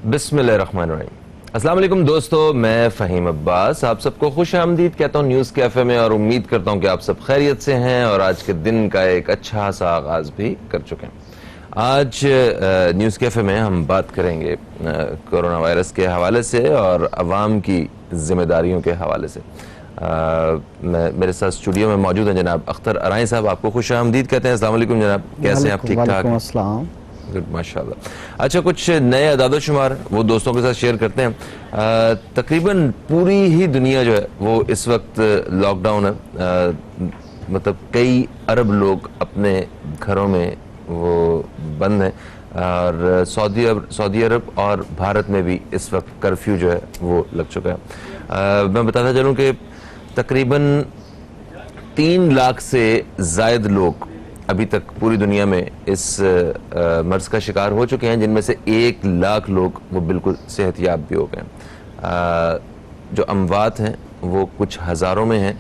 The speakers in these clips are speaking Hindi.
बिस्मिल्लाहिर्रहमानिर्रहीम। अस्सलाम वालेकुम दोस्तों, मैं फ़हीम अब्बास आप सबको खुश आमदीद कहता हूँ न्यूज़ कैफ़े में, और उम्मीद करता हूँ कि आप सब खैरियत से हैं और आज के दिन का एक अच्छा सा आगाज़ भी कर चुके हैं। आज न्यूज़ कैफ़े में हम बात करेंगे कोरोना वायरस के हवाले से और अवाम की ज़िम्मेदारियों के हवाले से। मेरे साथ स्टूडियो में मौजूद हैं जनाब अख्तर अराई साहब, आपको खुश आमदीद कहते हैं। अस्सलाम वालेकुम जनाब, कैसे हैं आप? ठीक ठाक? गुड, माशाल्लाह। अच्छा, कुछ नए अदाद-ओ-शुमार वो दोस्तों के साथ शेयर करते हैं। तकरीबन पूरी ही दुनिया जो है वो इस वक्त लॉकडाउन है। मतलब कई अरब लोग अपने घरों में वो बंद हैं और सऊदी अरब और भारत में भी इस वक्त कर्फ्यू जो है वो लग चुका है। मैं बताता चलूँ कि तकरीबन 3 लाख से ज़ायद लोग अभी तक पूरी दुनिया में इस मर्ज़ का शिकार हो चुके हैं, जिनमें से 1 लाख लोग वो बिल्कुल सेहतयाब भी हो गए हैं। जो अमवात हैं वो कुछ हज़ारों में हैं,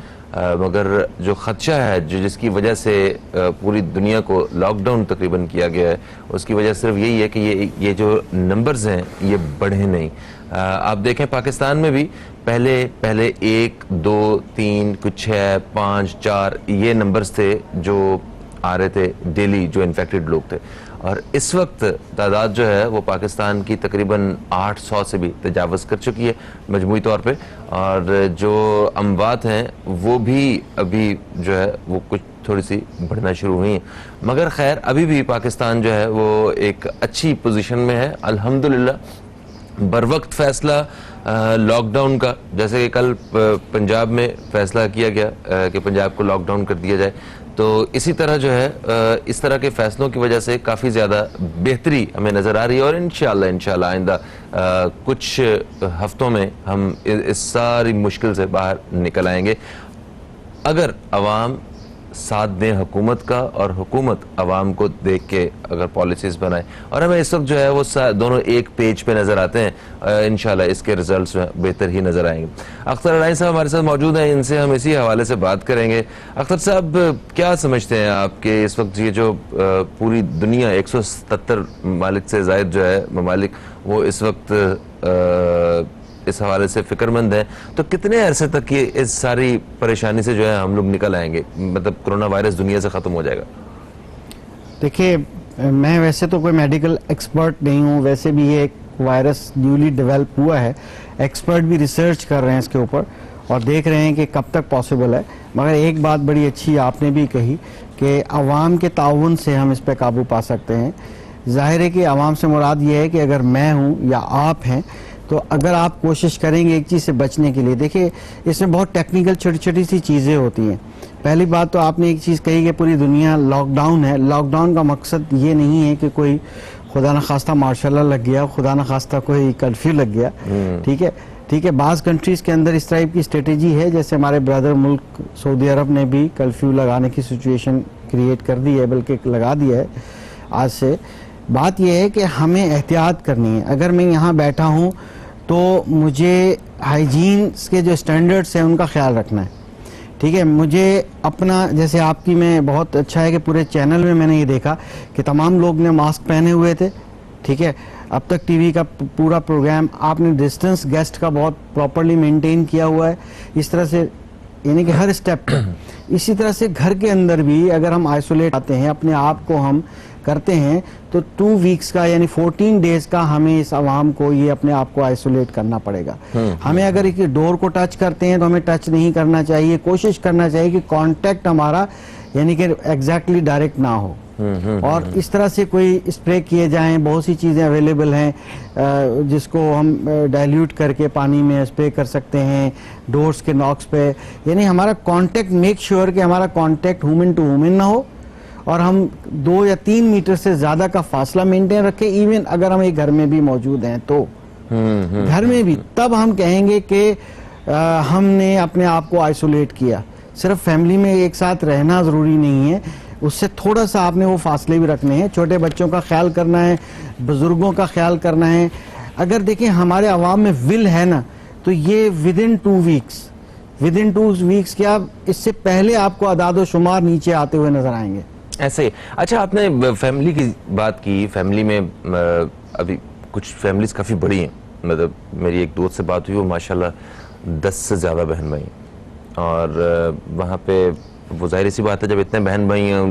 मगर जो ख़दशा है जिसकी वजह से पूरी दुनिया को लॉकडाउन तकरीबन किया गया है, उसकी वजह सिर्फ यही है कि ये जो नंबर्स हैं ये बढ़े नहीं। आप देखें पाकिस्तान में भी पहले 1, 2, 3, कुछ 6, 5, 4 ये नंबर्स थे जो आ रहे थे डेली, जो इन्फेक्टेड लोग थे, और इस वक्त तादाद जो है वो पाकिस्तान की तकरीबन 800 से भी तजावज़ कर चुकी है मजमूई तौर पे, और जो अमवात हैं वो भी अभी जो है वो कुछ थोड़ी सी बढ़ना शुरू हुई हैं। मगर खैर अभी भी पाकिस्तान जो है वो एक अच्छी पोजीशन में है अल्हम्दुलिल्लाह। बर वक्त फैसला लॉकडाउन का, जैसे कि कल पंजाब में फैसला किया गया कि पंजाब को लॉकडाउन कर दिया जाए, तो इसी तरह जो है इस तरह के फैसलों की वजह से काफ़ी ज़्यादा बेहतरी हमें नज़र आ रही है, और इंशाअल्लाह आइंदा कुछ हफ्तों में हम इस सारी मुश्किल से बाहर निकल आएंगे अगर अवाम साथ दें हुकूमत का और हुकूमत अवाम को देख के अगर पॉलिसीज़ बनाए। और हमें इस वक्त जो है वो दोनों एक पेज पे नज़र आते हैं। इंशाल्लाह इसके रिजल्ट्स में बेहतर ही नज़र आएंगे। अख्तर अराई साहब हमारे साथ मौजूद हैं, इनसे हम इसी हवाले से बात करेंगे। अख्तर साहब, क्या समझते हैं आपके इस वक्त ये जो पूरी दुनिया 177 ममालिक से ज़ायद जो है ममालिक वो इस वक्त इस हवाले से फिक्रमंद है, तो कितने अरसे तक ये इस सारी परेशानी से जो है हम लोग निकल आएंगे, मतलब कोरोना वायरस दुनिया से ख़त्म हो जाएगा? देखिए, मैं वैसे तो कोई मेडिकल एक्सपर्ट नहीं हूँ, वैसे भी ये एक वायरस न्यूली डेवलप हुआ है, एक्सपर्ट भी रिसर्च कर रहे हैं इसके ऊपर और देख रहे हैं कि कब तक पॉसिबल है। मगर एक बात बड़ी अच्छी आपने भी कही कि अवाम के ताउन से हम इस पर काबू पा सकते हैं। जाहिर है कि अवाम से मुराद ये है कि अगर मैं हूँ या आप हैं, तो अगर आप कोशिश करेंगे एक चीज़ से बचने के लिए, देखिए इसमें बहुत टेक्निकल छोटी छोटी सी चीज़ें होती हैं। पहली बात तो आपने एक चीज़ कही कि पूरी दुनिया लॉकडाउन है। लॉकडाउन का मकसद ये नहीं है कि कोई खुदा न खास्ता मार्शल लग गया, खुदा न खास्ता कोई कर्फ्यू लग गया, ठीक है। बाज़ कंट्रीज़ के अंदर इस टाइप की स्ट्रेटेजी है, जैसे हमारे ब्रदर मुल्क सऊदी अरब ने भी कर्फ्यू लगाने की सिचुएशन क्रिएट कर दी है, बल्कि लगा दिया है आज से। बात यह है कि हमें एहतियात करनी है। अगर मैं यहाँ बैठा हूँ तो मुझे हाइजीन के जो स्टैंडर्ड्स हैं उनका ख्याल रखना है, ठीक है। मुझे अपना, जैसे आपकी में बहुत अच्छा है कि पूरे चैनल में मैंने ये देखा कि तमाम लोग ने मास्क पहने हुए थे, ठीक है। अब तक टीवी का पूरा प्रोग्राम आपने डिस्टेंस गेस्ट का बहुत प्रॉपरली मेंटेन किया हुआ है, इस तरह से, यानी कि हर स्टेप पर। इसी तरह से घर के अंदर भी अगर हम आइसोलेट आते हैं, अपने आप को हम करते हैं, तो 2 वीक्स का यानी 14 डेज का हमें इस आवाम को ये अपने आप को आइसोलेट करना पड़ेगा। हमें अगर एक डोर को टच करते हैं तो हमें टच नहीं करना चाहिए, कोशिश करना चाहिए कि कांटेक्ट हमारा यानी कि एग्जैक्टली डायरेक्ट ना हो। और इस तरह से कोई स्प्रे किए जाएं, बहुत सी चीज़ें अवेलेबल हैं जिसको हम डाइल्यूट करके पानी में स्प्रे कर सकते हैं डोर्स के नॉक्स पे। यानी हमारा कांटेक्ट, मेक श्योर कि हमारा कांटेक्ट ह्यूमन टू ह्यूमन ना हो, और हम 2 या 3 मीटर से ज़्यादा का फासला मेंटेन रखें। इवन अगर हम एक घर में भी मौजूद हैं तो घर में भी, तब हम कहेंगे कि हमने अपने आप को आइसोलेट किया। सिर्फ फैमिली में एक साथ रहना ज़रूरी नहीं है, उससे थोड़ा सा आपने वो फासले भी रखने हैं। छोटे बच्चों का ख्याल करना है, बुजुर्गों का ख्याल करना है। अगर देखें हमारे अवाम में विल है ना, तो ये विदिन 2 वीक्स क्या, इससे पहले आपको अदाद शुमार नीचे आते हुए नजर आएंगे। ऐसे ही। अच्छा, आपने फैमिली की बात की, फैमिली में अभी कुछ फैमिलीज काफ़ी बड़ी हैं, मतलब मेरी एक दोस्त से बात हुई, वो माशाल्लाह 10 से ज़्यादा बहन भाई हैं, और वहाँ पे वो जाहिर सी बात है जब इतने बहन भाई हैं,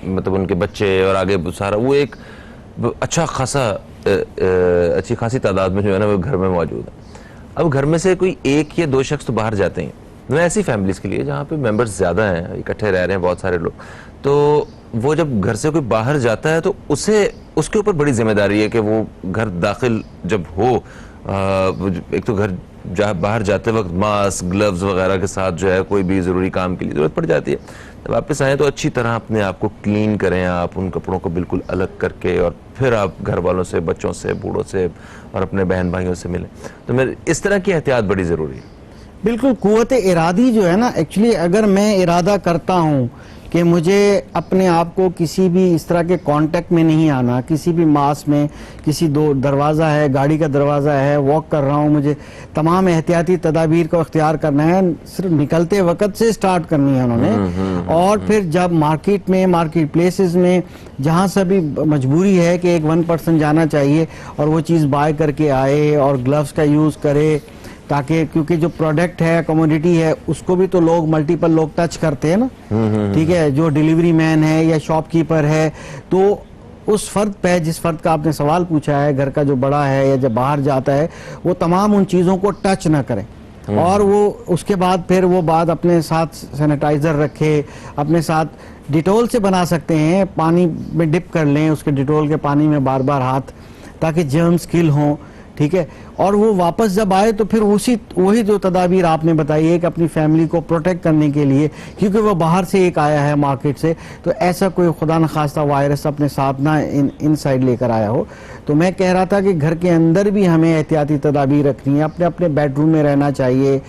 मतलब उनके बच्चे और आगे सारा, वो एक अच्छा खासा अच्छी खासी तादाद में जो है ना वो घर में मौजूद है। अब घर में से कोई एक या दो शख्स तो बाहर जाते हैं, मैं ऐसी फैमिलीज के लिए जहाँ पे मेंबर्स ज़्यादा हैं, इकट्ठे रह रहे हैं बहुत सारे लोग, तो वो जब घर से कोई बाहर जाता है तो उसे उसके ऊपर बड़ी जिम्मेदारी है कि वो घर दाखिल जब हो, एक तो घर बाहर जाते वक्त मास्क, ग्लव्स वगैरह के साथ जो है कोई भी ज़रूरी काम के लिए ज़रूरत पड़ जाती है, जब वापस आए तो अच्छी तरह अपने आप को क्लीन करें, आप उन कपड़ों को बिल्कुल अलग करके, और फिर आप घर वालों से, बच्चों से, बूढ़ों से और अपने बहन भाइयों से मिलें। तो मेरे इस तरह की एहतियात बड़ी ज़रूरी है। बिल्कुल, कुव्वत इरादी जो है ना, एक्चुअली अगर मैं इरादा करता हूँ कि मुझे अपने आप को किसी भी इस तरह के कांटेक्ट में नहीं आना, किसी भी मास में, किसी दो दरवाज़ा है, गाड़ी का दरवाज़ा है, वॉक कर रहा हूँ, मुझे तमाम एहतियाती तदाबीर को इख्तियार करना है, सिर्फ निकलते वक्त से स्टार्ट करनी है उन्होंने। और फिर जब मार्केट में, मार्केट प्लेसेस में, जहाँ से भी मजबूरी है कि एक 1% जाना चाहिए और वो चीज़ बाय करके आए और ग्लव्स का यूज़ करे, ताकि क्योंकि जो प्रोडक्ट है, कमोडिटी है, उसको भी तो लोग, मल्टीपल लोग टच करते हैं ना, ठीक है, जो डिलीवरी मैन है या शॉपकीपर है, तो उस फर्द पे, जिस फर्द का आपने सवाल पूछा है, घर का जो बड़ा है या जब बाहर जाता है, वो तमाम उन चीज़ों को टच ना करें, और वो उसके बाद फिर वो बात अपने साथ सैनिटाइज़र रखे, अपने साथ डिटोल से बना सकते हैं, पानी में डिप कर लें, उसके डिटोल के पानी में बार बार हाथ, ताकि जर्म्स किल हों, ठीक है। और वो वापस जब आए तो फिर वही जो तदाबीर आपने बताई है कि अपनी फैमिली को प्रोटेक्ट करने के लिए, क्योंकि वो बाहर से एक आया है मार्केट से, तो ऐसा कोई खुदा न खास्ता वायरस अपने साथ ना इन साइड लेकर आया हो। तो मैं कह रहा था कि घर के अंदर भी हमें एहतियाती तदाबीर रखनी है, अपने अपने बेडरूम में रहना चाहिए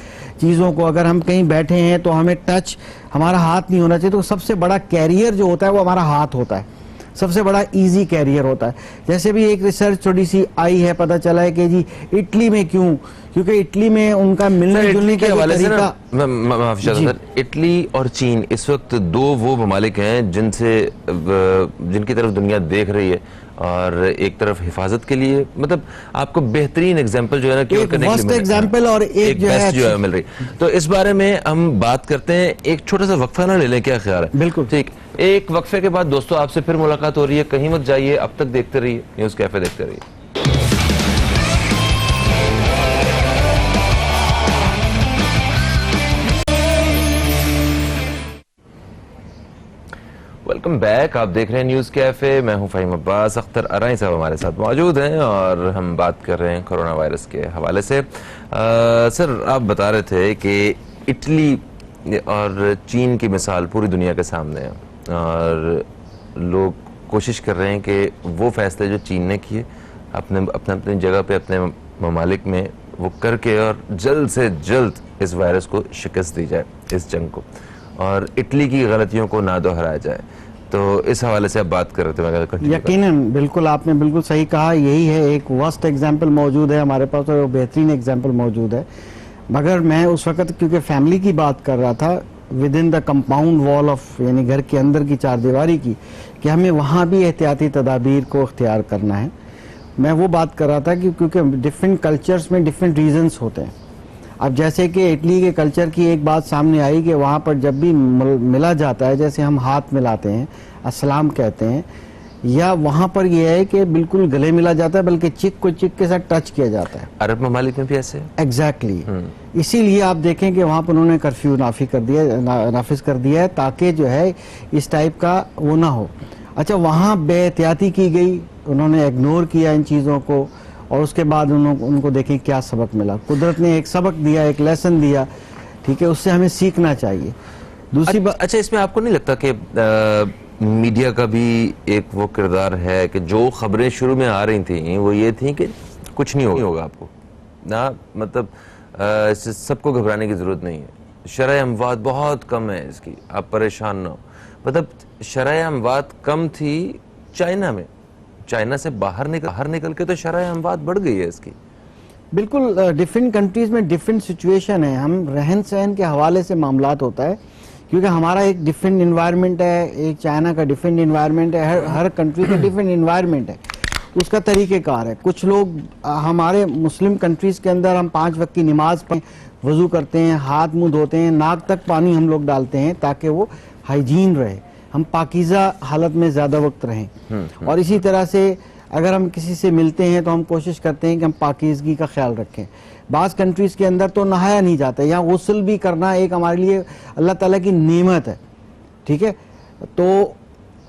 चीज़ों को, अगर हम कहीं बैठे हैं तो हमें टच, हमारा हाथ नहीं होना चाहिए। तो सबसे बड़ा कैरियर जो होता है वो हमारा हाथ होता है, सबसे बड़ा इजी कैरियर होता है। जैसे भी एक रिसर्च थोड़ी सी आई है, पता चला है कि जी इटली में क्यों, क्योंकि इटली में उनका मिलने जुलने के हवाले से ना, माफ सर, इटली और चीन इस वक्त दो वो ममालिक हैं जिनकी तरफ दुनिया देख रही है, और एक तरफ हिफाजत के लिए, मतलब आपको बेहतरीन एग्जांपल जो है ना, एक वर्स्ट एग्जांपल और एक जो है मिल रही। तो इस बारे में हम बात करते हैं, एक छोटा सा वक्फा ना ले लें, क्या ख्याल है? बिल्कुल ठीक, एक वक्फे के बाद दोस्तों आपसे फिर मुलाकात हो रही है, कहीं मत जाइए, अब तक देखते रहिए न्यूज़ कैफे, देखते रहिए। वेलकम बैक, आप देख रहे हैं न्यूज़ कैफे, मैं हूं फ़हीम अब्बास। अख्तर अराई साहब हमारे साथ मौजूद हैं और हम बात कर रहे हैं कोरोना वायरस के हवाले से। सर, आप बता रहे थे कि इटली और चीन की मिसाल पूरी दुनिया के सामने है, और लोग कोशिश कर रहे हैं कि वो फैसले जो चीन ने किए अपनी जगह पे, अपने ममालिक में, वो करके और जल्द से जल्द इस वायरस को शिकस्त दी जाए, इस जंग को, और इटली की गलतियों को ना दोहराया जाए। तो इस हवाले से आप बात कर रहे थे। यकीनन, बिल्कुल आपने बिल्कुल सही कहा, यही है, एक वर्स्ट एग्जाम्पल मौजूद है हमारे पास और बेहतरीन एग्जाम्पल मौजूद है। मगर मैं उस वक्त क्योंकि फैमिली की बात कर रहा था, with in the compound wall of, यानी घर के अंदर की चारदीवारी की, कि हमें वहाँ भी एहतियाती तदाबीर को इख्तियार करना है। मैं वो बात कर रहा था कि क्योंकि डिफरेंट कल्चर्स में डिफरेंट रीजंस होते हैं। अब जैसे कि इटली के कल्चर की एक बात सामने आई कि वहाँ पर जब भी मिला जाता है, जैसे हम हाथ मिलाते हैं, अस्सलाम कहते हैं, या वहाँ पर यह है कि बिल्कुल गले मिला जाता है, बल्कि चिक को चिक के साथ टच किया जाता है। अरब ममालिक में भी ऐसे है। एग्जैक्टली, इसीलिए आप देखें कि वहाँ पर उन्होंने कर्फ्यू नाफिज कर दिया है, ताकि जो है इस टाइप का वो ना हो। अच्छा, वहाँ बेहतियाती की गई, उन्होंने इग्नोर किया इन चीज़ों को, और उसके बाद उनको देखें क्या सबक मिला। कुदरत ने एक सबक दिया, एक लेसन दिया, ठीक है, उससे हमें सीखना चाहिए। दूसरी बात, अच्छा, इसमें आपको नहीं लगता कि मीडिया का भी एक वो किरदार है कि जो खबरें शुरू में आ रही थी वो ये थी कि कुछ नहीं होगा आपको ना, मतलब सबको घबराने की जरूरत नहीं है, शरह अमवात बहुत कम है इसकी, आप परेशान ना हो। मतलब शरह अमवात कम थी चाइना में, चाइना से बाहर निकल के तो शरह अमवात बढ़ गई है इसकी। बिल्कुल, डिफरेंट कंट्रीज में डिफरेंट सिचुएशन है। हम रहन सहन के हवाले से मामलात होता है, क्योंकि हमारा एक डिफरेंट इन्वायरमेंट है, एक चाइना का डिफरेंट इन्वायरमेंट है, हर कंट्री का डिफरेंट इन्वायरमेंट है। उसका तरीक़ेकार है। कुछ लोग हमारे मुस्लिम कंट्रीज़ के अंदर हम 5 वक्त की नमाज पढ़ें, वज़ू करते हैं, हाथ मुंह धोते हैं, नाक तक पानी हम लोग डालते हैं ताकि वो हाइजीन रहे, हम पाकीज़ा हालत में ज़्यादा वक्त रहें। और इसी तरह से अगर हम किसी से मिलते हैं तो हम कोशिश करते हैं कि हम पाकीज़गी का ख्याल रखें। बाज़ कंट्रीज़ के अंदर तो नहाया नहीं जाता, या गुस्ल भी करना एक हमारे लिए अल्लाह ताला की नेमत है, ठीक है। तो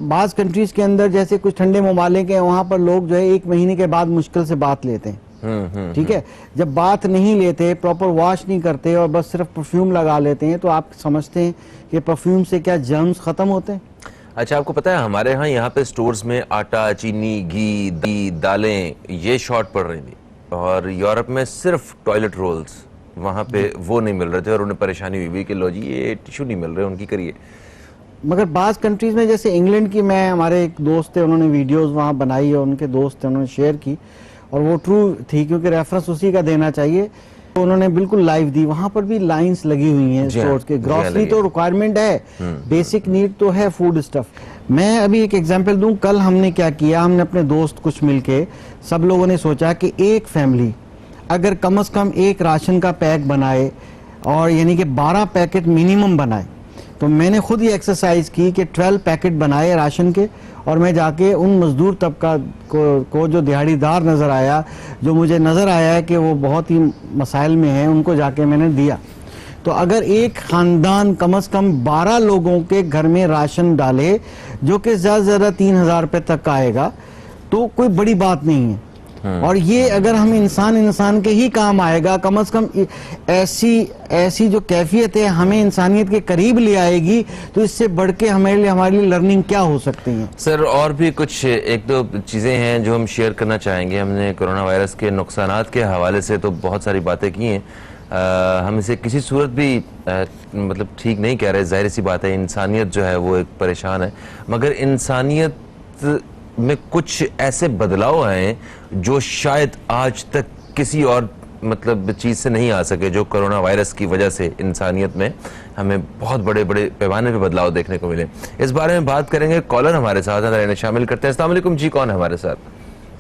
बाज़ कंट्रीज़ के अंदर जैसे कुछ ठंडे ममालिक हैं, वहाँ पर लोग जो है 1 महीने के बाद मुश्किल से बात लेते हैं, ठीक है। जब बात नहीं लेते, प्रॉपर वॉश नहीं करते और बस सिर्फ परफ्यूम लगा लेते हैं, तो आप समझते हैं कि परफ्यूम से क्या जर्म्स ख़त्म होते हैं? अच्छा, आपको पता है हमारे यहाँ पे स्टोर्स में आटा, चीनी, घी, दालें ये शॉर्ट पड़ रही थी, और यूरोप में सिर्फ टॉयलेट रोल्स, वहाँ पे वो नहीं मिल रहे थे और उन्हें परेशानी हुई कि लो जी ये टिश्यू नहीं मिल रहे, उनकी करिए। मगर बाज़ कंट्रीज़ में जैसे इंग्लैंड की, मैं हमारे एक दोस्त थे, उन्होंने वीडियोस वहाँ बनाई और उनके दोस्त थे, उन्होंने शेयर की और वो ट्रू थी क्योंकि रेफरेंस उसी का देना चाहिए। तो उन्होंने बिल्कुल लाइव दी, वहाँ पर भी लाइंस लगी हुई हैं स्टोर्स के। ग्रॉसरी तो रिक्वायरमेंट है, बेसिक नीड तो है, फूड स्टफ। मैं अभी एक एग्जांपल दूं, कल हमने क्या किया, हमने अपने दोस्त कुछ मिलके सब लोगों ने सोचा कि एक फैमिली अगर कम से कम एक राशन का पैक बनाए, और यानी कि 12 पैकेट मिनिमम बनाए, तो मैंने खुद ही एक्सरसाइज की कि 12 पैकेट बनाए राशन के, और मैं जाके उन मजदूर तबका को जो दिहाड़ीदार नज़र आया, जो मुझे नज़र आया है कि वो बहुत ही मसाइल में है, उनको जाके मैंने दिया। तो अगर एक ख़ानदान कम से कम 12 लोगों के घर में राशन डाले, जो कि ज़्यादा से ज़्यादा 3000 रुपये तक आएगा, तो कोई बड़ी बात नहीं है। और ये अगर हम इंसान के ही काम आएगा, कम से कम ऐसी जो कैफियत है हमें इंसानियत के करीब ले आएगी, तो इससे बढ़ के हमारे लिए लर्निंग क्या हो सकती है? सर, और भी कुछ 1-2 चीज़ें हैं जो हम शेयर करना चाहेंगे। हमने कोरोना वायरस के नुकसानात के हवाले से तो बहुत सारी बातें की हैं, हम इसे किसी सूरत भी मतलब ठीक नहीं कह रहे, जाहिर सी बात है इंसानियत जो है वो एक परेशान है, मगर इंसानियत में कुछ ऐसे बदलाव आए जो शायद आज तक किसी और मतलब चीज़ से नहीं आ सके, जो कोरोना वायरस की वजह से इंसानियत में हमें बहुत बड़े बड़े पैमाने पे बदलाव देखने को मिले। इस बारे में बात करेंगे, कॉलर हमारे साथ हैं, इन्हें शामिल करते हैं। अस्सलाम वालेकुम जी, कौन है हमारे साथ?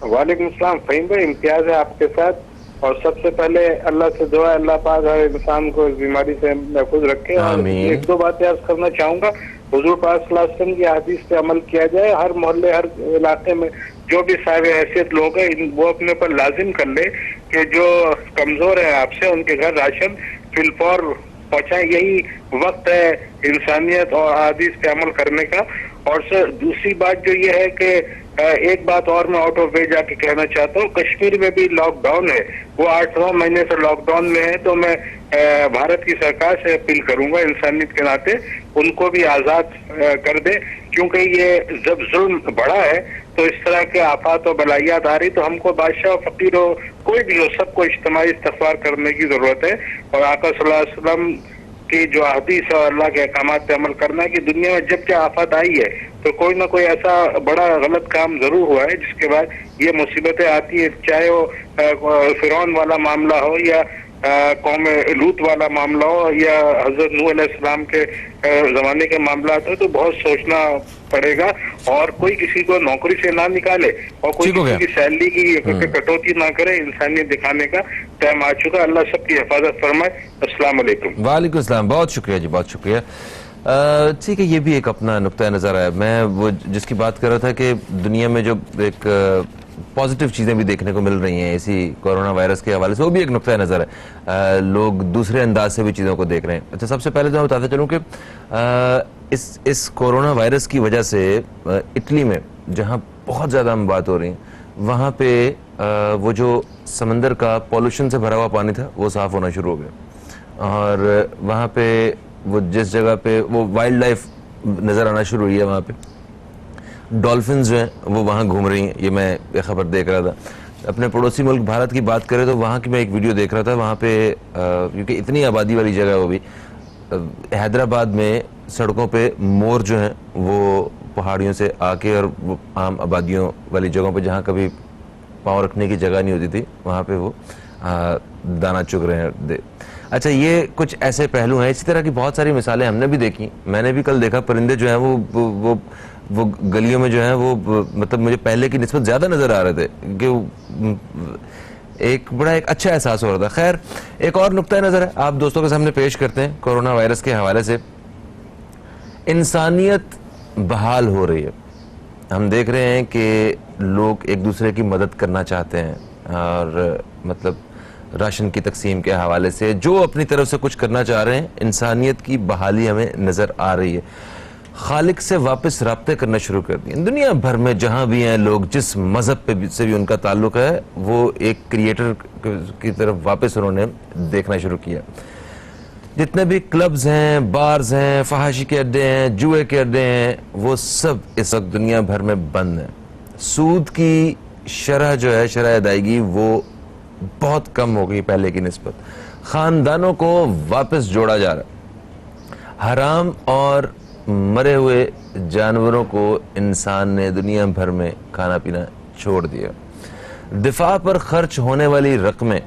वालेकुम सलाम फहीम भाई, इम्तियाज है आपके साथ। और सबसे पहले अल्लाह से दुआ, अल्लाह पाक हर इंसान को इस बीमारी से महफूज रखे। और 1-2 बातें अर्ज करना चाहूंगा। हुजूर पाक सल्लल्लाहु अलैहि वसल्लम की हदीस पे अमल किया जाए, हर मोहल्ले हर इलाके में जो भी साहिब हैसियत लोग हैं वो अपने पर लाजिम कर ले कि जो कमजोर है आपसे उनके घर राशन फिलफौर पहुंचाए। यही वक्त है इंसानियत और हदीस पे अमल करने का। और सर दूसरी बात जो ये है कि एक बात और मैं आउट ऑफ वे जाके कहना चाहता हूँ, कश्मीर में भी लॉकडाउन है, वो 8-9 महीने से लॉकडाउन में है। तो मैं भारत की सरकार से अपील करूंगा इंसानियत के नाते उनको भी आजाद कर दे, क्योंकि ये जब जुल्म बढ़ा है तो इस तरह के आफात और बलाइयात आ रही, तो हमको बादशाह फकीर हो कोई भी हो सबको इज्तिमाई इस्तग़फ़ार करने की जरूरत है। और आका सल्लल्लाहु अलैहि वसल्लम की जो हदीस और अल्लाह के अहकामात पे अमल करना है कि दुनिया में जब क्या आफत आई है तो कोई ना कोई ऐसा बड़ा गलत काम जरूर हुआ है जिसके बाद ये मुसीबतें आती है, चाहे वो फिरौन वाला मामला हो या कौम लूत वाला मामला हो या हजरत नूह अलैहिस्सलाम के जमाने के मामला हो, तो बहुत सोचना पड़ेगा। और कोई किसी को नौकरी से ना निकाले और कोई किसी की सैलरी की कटौती ना करे, इंसानियत दिखाने का टाइम आ चुका। अल्लाह सबकी हिफाजत फरमाए। अस्सलाम वालेकुम। वालेकुम सलाम, बहुत शुक्रिया जी, बहुत शुक्रिया। ठीक है, ये भी एक अपना नुक्ता नज़र है। मैं वो जिसकी बात कर रहा था कि दुनिया में जो एक पॉजिटिव चीज़ें भी देखने को मिल रही हैं इसी कोरोना वायरस के हवाले से, वो भी एक नुक्ता नज़र है। लोग दूसरे अंदाज से भी चीज़ों को देख रहे हैं। अच्छा, सबसे पहले तो मैं बताता चलूँ कि इस कोरोना वायरस की वजह से इटली में जहाँ बहुत ज़्यादा हम बात हो रही है, वहाँ पे वो जो समंदर का पॉल्यूशन से भरा हुआ पानी था वो साफ़ होना शुरू हो गया, और वहाँ पे वो जिस जगह पे वो वाइल्ड लाइफ नज़र आना शुरू हुई है, वहाँ पे डॉल्फिन्स जो हैं वो वहाँ घूम रही हैं। ये मैं एक खबर देख रहा था। अपने पड़ोसी मुल्क भारत की बात करें तो वहाँ की मैं एक वीडियो देख रहा था। वहाँ पे क्योंकि इतनी आबादी वाली जगह है वो भी, हैदराबाद में सड़कों पे मोर जो हैं वो पहाड़ियों से आके और वो आम आबादियों वाली जगहों पे जहाँ कभी पाँव रखने की जगह नहीं होती थी, वहाँ पे वो दाना चुग रहे हैं। अच्छा, ये कुछ ऐसे पहलू हैं, इसी तरह की बहुत सारी मिसालें हमने भी देखी। मैंने भी कल देखा परिंदे जो हैं वो गलियों में जो हैं वो मतलब मुझे पहले की निस्बत ज़्यादा नज़र आ रहे थे कि एक अच्छा एहसास हो रहा था। खैर, एक और नुक्ता नज़र है आप दोस्तों के सामने पेश करते हैं कोरोना वायरस के हवाले से। इंसानियत बहाल हो रही है। हम देख रहे हैं कि लोग एक दूसरे की मदद करना चाहते हैं और मतलब राशन की तकसीम के हवाले से जो अपनी तरफ से कुछ करना चाह रहे हैं, इंसानियत की बहाली हमें नज़र आ रही है। खालिक से वापस राब्ते करना शुरू कर दिए। दुनिया भर में जहाँ भी हैं लोग, जिस मज़हब पे से भी उनका ताल्लुक है, वो एक क्रिएटर की तरफ वापस उन्होंने देखना शुरू किया। जितने भी क्लब्स हैं, बार्स हैं, फहाशी के अड्डे हैं, जुए के अड्डे हैं, वो सब इस वक्त दुनिया भर में बंद हैं। सूद की शरह जो है, शरह अदायगी, वो बहुत कम हो गई पहले की निस्बत। ख़ानदानों को वापस जोड़ा जा रहा है। हराम और मरे हुए जानवरों को इंसान ने दुनिया भर में खाना पीना छोड़ दिया। दिफा पर खर्च होने वाली रकमें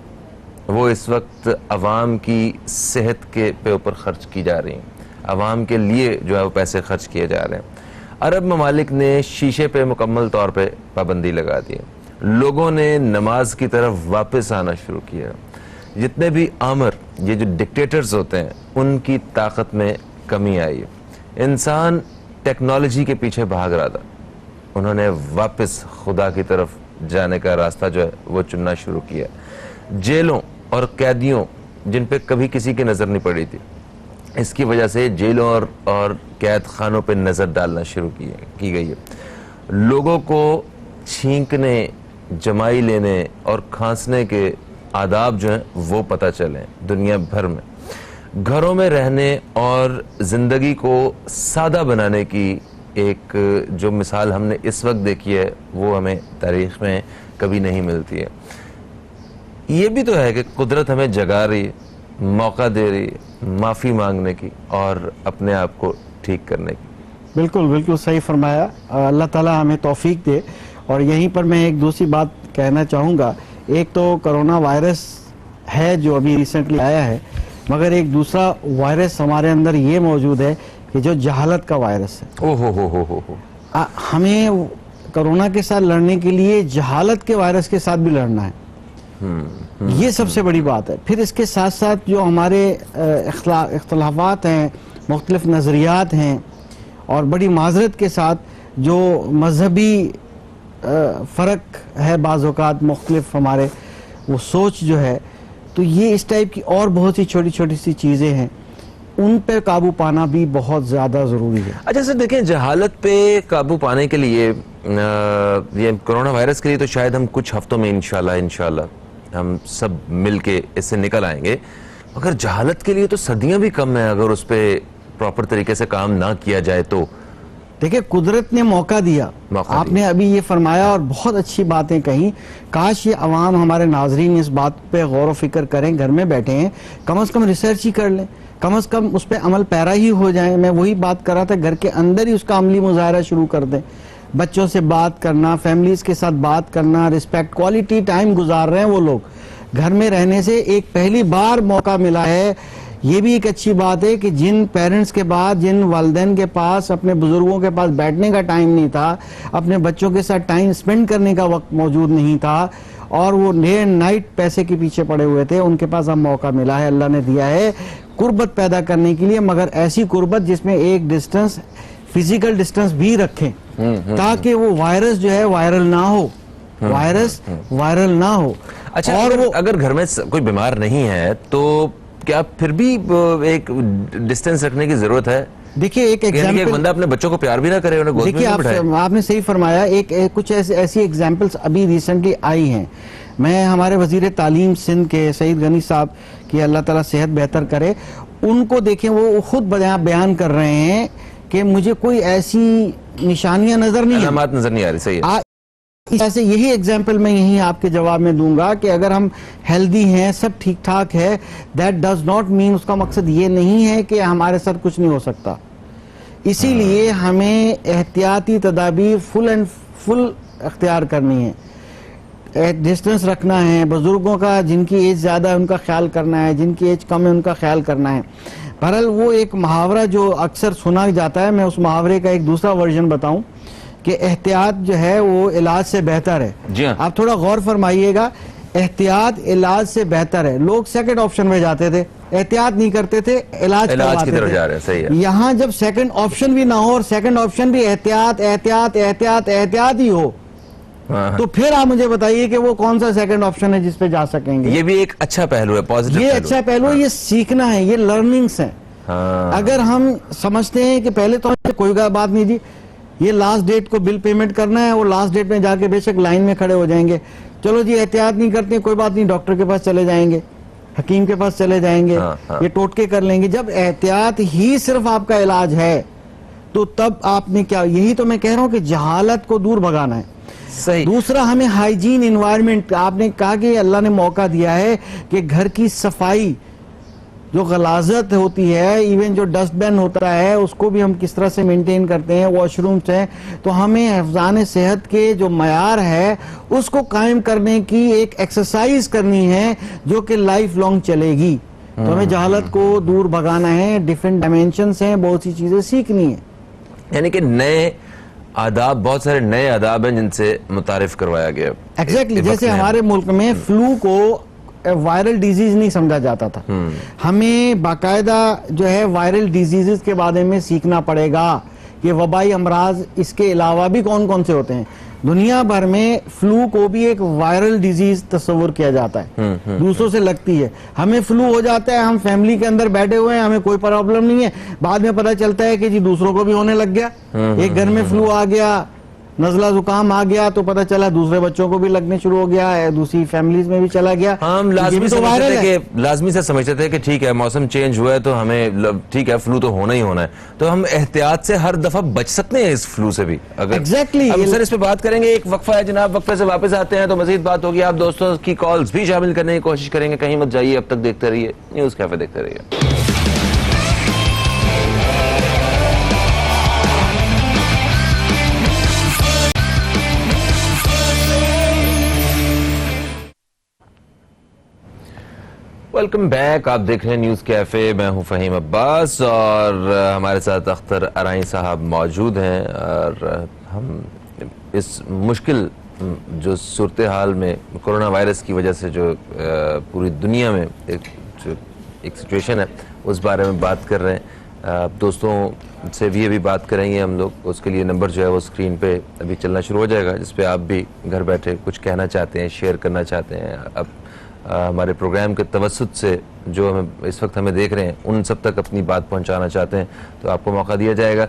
वो इस वक्त अवाम की सेहत के पे ऊपर खर्च की जा रही हैं। अवाम के लिए जो है वो पैसे खर्च किए जा रहे हैं। अरब ममालिक ने शीशे पे मुकम्मल तौर पे पाबंदी लगा दी है। लोगों ने नमाज की तरफ वापस आना शुरू किया। जितने भी आमर, ये जो डिक्टेटर्स होते हैं, उनकी ताकत में कमी आई है। इंसान टेक्नोलॉजी के पीछे भाग रहा था, उन्होंने वापस खुदा की तरफ जाने का रास्ता जो है वो चुनना शुरू किया। जेलों और कैदियों जिन पे कभी किसी की नज़र नहीं पड़ी थी, इसकी वजह से जेलों और कैद खानों पे नज़र डालना शुरू की गई है। लोगों को छींकने, जमाई लेने और खांसने के आदाब जो हैं वो पता चले दुनिया भर में। घरों में रहने और ज़िंदगी को सादा बनाने की एक जो मिसाल हमने इस वक्त देखी है, वो हमें तारीख़ में कभी नहीं मिलती है। ये भी तो है कि कुदरत हमें जगा रही है, मौका दे रही है माफ़ी मांगने की और अपने आप को ठीक करने की। बिल्कुल बिल्कुल सही फरमाया। अल्लाह ताला हमें तौफीक दे। और यहीं पर मैं एक दूसरी बात कहना चाहूँगा। एक तो कोरोना वायरस है जो अभी रिसेंटली आया है, मगर एक दूसरा वायरस हमारे अंदर ये मौजूद है कि जो जहालत का वायरस है। हो। हमें कोरोना के साथ लड़ने के लिए जहालत के वायरस के साथ भी लड़ना है। ये सबसे बड़ी बात है। फिर इसके साथ साथ जो हमारे इख्तलाफात हैं, मुख्तलिफ नज़रियात हैं, और बड़ी माजरत के साथ जो मजहबी फ़र्क है, बाज़ औक़ात मुख्तलिफ हमारे वो सोच जो है, तो ये इस टाइप की और बहुत सी छोटी छोटी सी चीज़ें हैं, उन पे काबू पाना भी बहुत ज़्यादा ज़रूरी है। अच्छा सर, देखें, जहालत पे काबू पाने के लिए ये कोरोना वायरस के लिए तो शायद हम कुछ हफ्तों में इंशाल्लाह हम सब मिल के इससे निकल आएंगे, मगर जहालत के लिए तो सदियां भी कम है अगर उस पर प्रॉपर तरीके से काम ना किया जाए तो। देखिए, कुदरत ने मौका दिया, आपने अभी ये फरमाया और बहुत अच्छी बातें कही। काश ये अवाम, हमारे नाजरीन इस बात पे गौर व फिक्र करें, घर में बैठे हैं, कम से कम रिसर्च ही कर लें, कम से कम उस पर अमल पैरा ही हो जाए। मैं वही बात कर रहा था, घर के अंदर ही उसका अमली मुजाहरा शुरू कर दें। बच्चों से बात करना, फैमिलीज के साथ बात करना, रिस्पेक्ट, क्वालिटी टाइम गुजार रहे हैं वो लोग। घर में रहने से एक पहली बार मौका मिला है। ये भी एक अच्छी बात है कि जिन पेरेंट्स के पास, जिन वालिदैन के पास, अपने बुजुर्गों के पास बैठने का टाइम नहीं था, अपने बच्चों के साथ टाइम स्पेंड करने का वक्त मौजूद नहीं था, और वो डे एंड नाइट पैसे के पीछे पड़े हुए थे, उनके पास अब मौका मिला है, अल्लाह ने दिया है कुर्बत पैदा करने के लिए, मगर ऐसी कुर्बत जिसमें एक डिस्टेंस, फिजिकल डिस्टेंस भी रखें, ताकि वो वायरस जो है वायरल ना हो, वायरल ना हो। अच्छा, और अगर घर में कोई बीमार नहीं है तो क्या फिर भी एक डिस्टेंस रखने की जरूरत है? देखिए, एक एग्जांपल, एक बंदा अपने बच्चों को प्यार भी ना करे, उन्हें गोद में बिठाए। आपने सही फरमाया। कुछ ऐसी एग्जांपल्स अभी रिसेंटली आई हैं। मैं हमारे वजीर तालीम सिंध के सईद गनी साहब की अल्लाह ताला सेहत बेहतर करे, उनको देखें, वो खुद बयान कर रहे हैं कि मुझे कोई ऐसी निशानियां नजर नहीं आ रही। सही है। ऐसे यही एग्जाम्पल मैं यही आपके जवाब में दूंगा कि अगर हम हेल्दी हैं, सब ठीक ठाक है, दैट डज नॉट मीन, उसका मकसद ये नहीं है कि हमारे साथ कुछ नहीं हो सकता। इसीलिए हमें एहतियाती तदाबीर फुल अख्तियार करनी है। डिस्टेंस रखना है, बुजुर्गों का जिनकी एज ज़्यादा है उनका ख्याल करना है, जिनकी एज कम है उनका ख्याल करना है। बहरहाल वो एक मुहावरा जो अक्सर सुना जाता है, मैं उस मुहावरे का एक दूसरा वर्जन बताऊं कि एहतियात जो है वो इलाज से बेहतर है। जी हाँ। आप थोड़ा गौर फरमाइएगा, एहतियात इलाज से बेहतर है। लोग सेकंड ऑप्शन में जाते थे, एहतियात नहीं करते थे, इलाज की तरफ जा रहे हैं। सही है। यहाँ जब सेकंड ऑप्शन भी ना हो और सेकंड ऑप्शन भी एहतियात एहतियात एहतियात एहतियात ही हो, तो फिर आप मुझे बताइए कि वो कौन सा सेकंड ऑप्शन है जिस पे जा सकेंगे। ये भी एक अच्छा पहलू है, पॉजिटिव। ये अच्छा पहलू है, ये सीखना है, ये लर्निंग्स है। अगर हम समझते हैं कि पहले तो कोई बात नहीं जी, ये लास्ट डेट को बिल पेमेंट करना है, वो लास्ट डेट में जाके बेशक लाइन में खड़े हो जाएंगे, चलो जी एहतियात नहीं करते कोई बात नहीं, डॉक्टर के पास चले जाएंगे, हकीम के पास चले जाएंगे, ये टोटके कर लेंगे। जब एहतियात ही सिर्फ आपका इलाज है तो तब आपने क्या, यही तो मैं कह रहा हूं कि जहालत को दूर भगाना है। सही। दूसरा, हमें हाइजीन एनवायरनमेंट, आपने कहा कि अल्लाह ने मौका दिया है कि घर की सफाई, जो गलाजत होती है, इवन जो डस्टबिन होता है उसको भी हम किस तरह से मेंटेन करते हैं, वॉशरूम्स हैं, तो हमें हिफ्ज़ान सेहत के जो मयार है उसको कायम करने की एक एक्सरसाइज करनी है जो कि लाइफ लॉन्ग चलेगी। तो हमें जहालत को दूर भगाना है, डिफरेंट डायमेंशंस हैं, बहुत सी चीजें सीखनी है। यानी कि नए आदाब, बहुत सारे नए आदाब हैं जिनसे मुतारिफ करवाया गया। एग्जैक्टली, जैसे हमारे मुल्क में फ्लू को वायरल डिजीज नहीं समझा जाता था, हमें बाकायदा जो है वायरल डिजीजेस के बारे में सीखना पड़ेगा कि वबाई अमराज इसके अलावा भी कौन कौन से होते हैं। दुनिया भर में फ्लू को भी एक वायरल डिजीज तस्वुर किया जाता है, दूसरों से लगती है। हमें फ्लू हो जाता है, हम फैमिली के अंदर बैठे हुए हैं, हमें कोई प्रॉब्लम नहीं है, बाद में पता चलता है कि जी दूसरों को भी होने लग गया। एक घर में फ्लू आ गया, नजला जुकाम आ गया, तो पता चला दूसरे बच्चों को भी लगने शुरू हो गया, दूसरी फैमिलीज में भी चला गया। हम लाजमी से समझते थे कि ठीक है मौसम चेंज हुआ है तो हमें ठीक है फ्लू तो होना ही होना है, तो हम एहतियात से हर दफा बच सकते हैं इस फ्लू से भी। अगर एग्जैक्टली सर इस पे बात करेंगे, एक वक्फा है जनाब, वक्फे से वापस आते हैं तो मजीद बात होगी। आप दोस्तों की कॉल्स भी शामिल करने की कोशिश करेंगे, कहीं मत जाइए, अब तक देखते रहिए न्यूज़ कैफे, देखते रहिए। वेलकम बैक, आप देख रहे हैं न्यूज़ कैफे, मैं हूं फहीम अब्बास और हमारे साथ अख्तर अराई साहब मौजूद हैं। और हम इस मुश्किल जो सूरत हाल में कोरोना वायरस की वजह से जो पूरी दुनिया में एक सिचुएशन है उस बारे में बात कर रहे हैं। दोस्तों से भी अभी बात करेंगे हम लोग, उसके लिए नंबर जो है वो स्क्रीन पे अभी चलना शुरू हो जाएगा, जिस पे आप भी घर बैठे कुछ कहना चाहते हैं, शेयर करना चाहते हैं, अब हमारे प्रोग्राम के तवस्सुत से जो हमें इस वक्त हमें देख रहे हैं उन सब तक अपनी बात पहुंचाना चाहते हैं तो आपको मौका दिया जाएगा।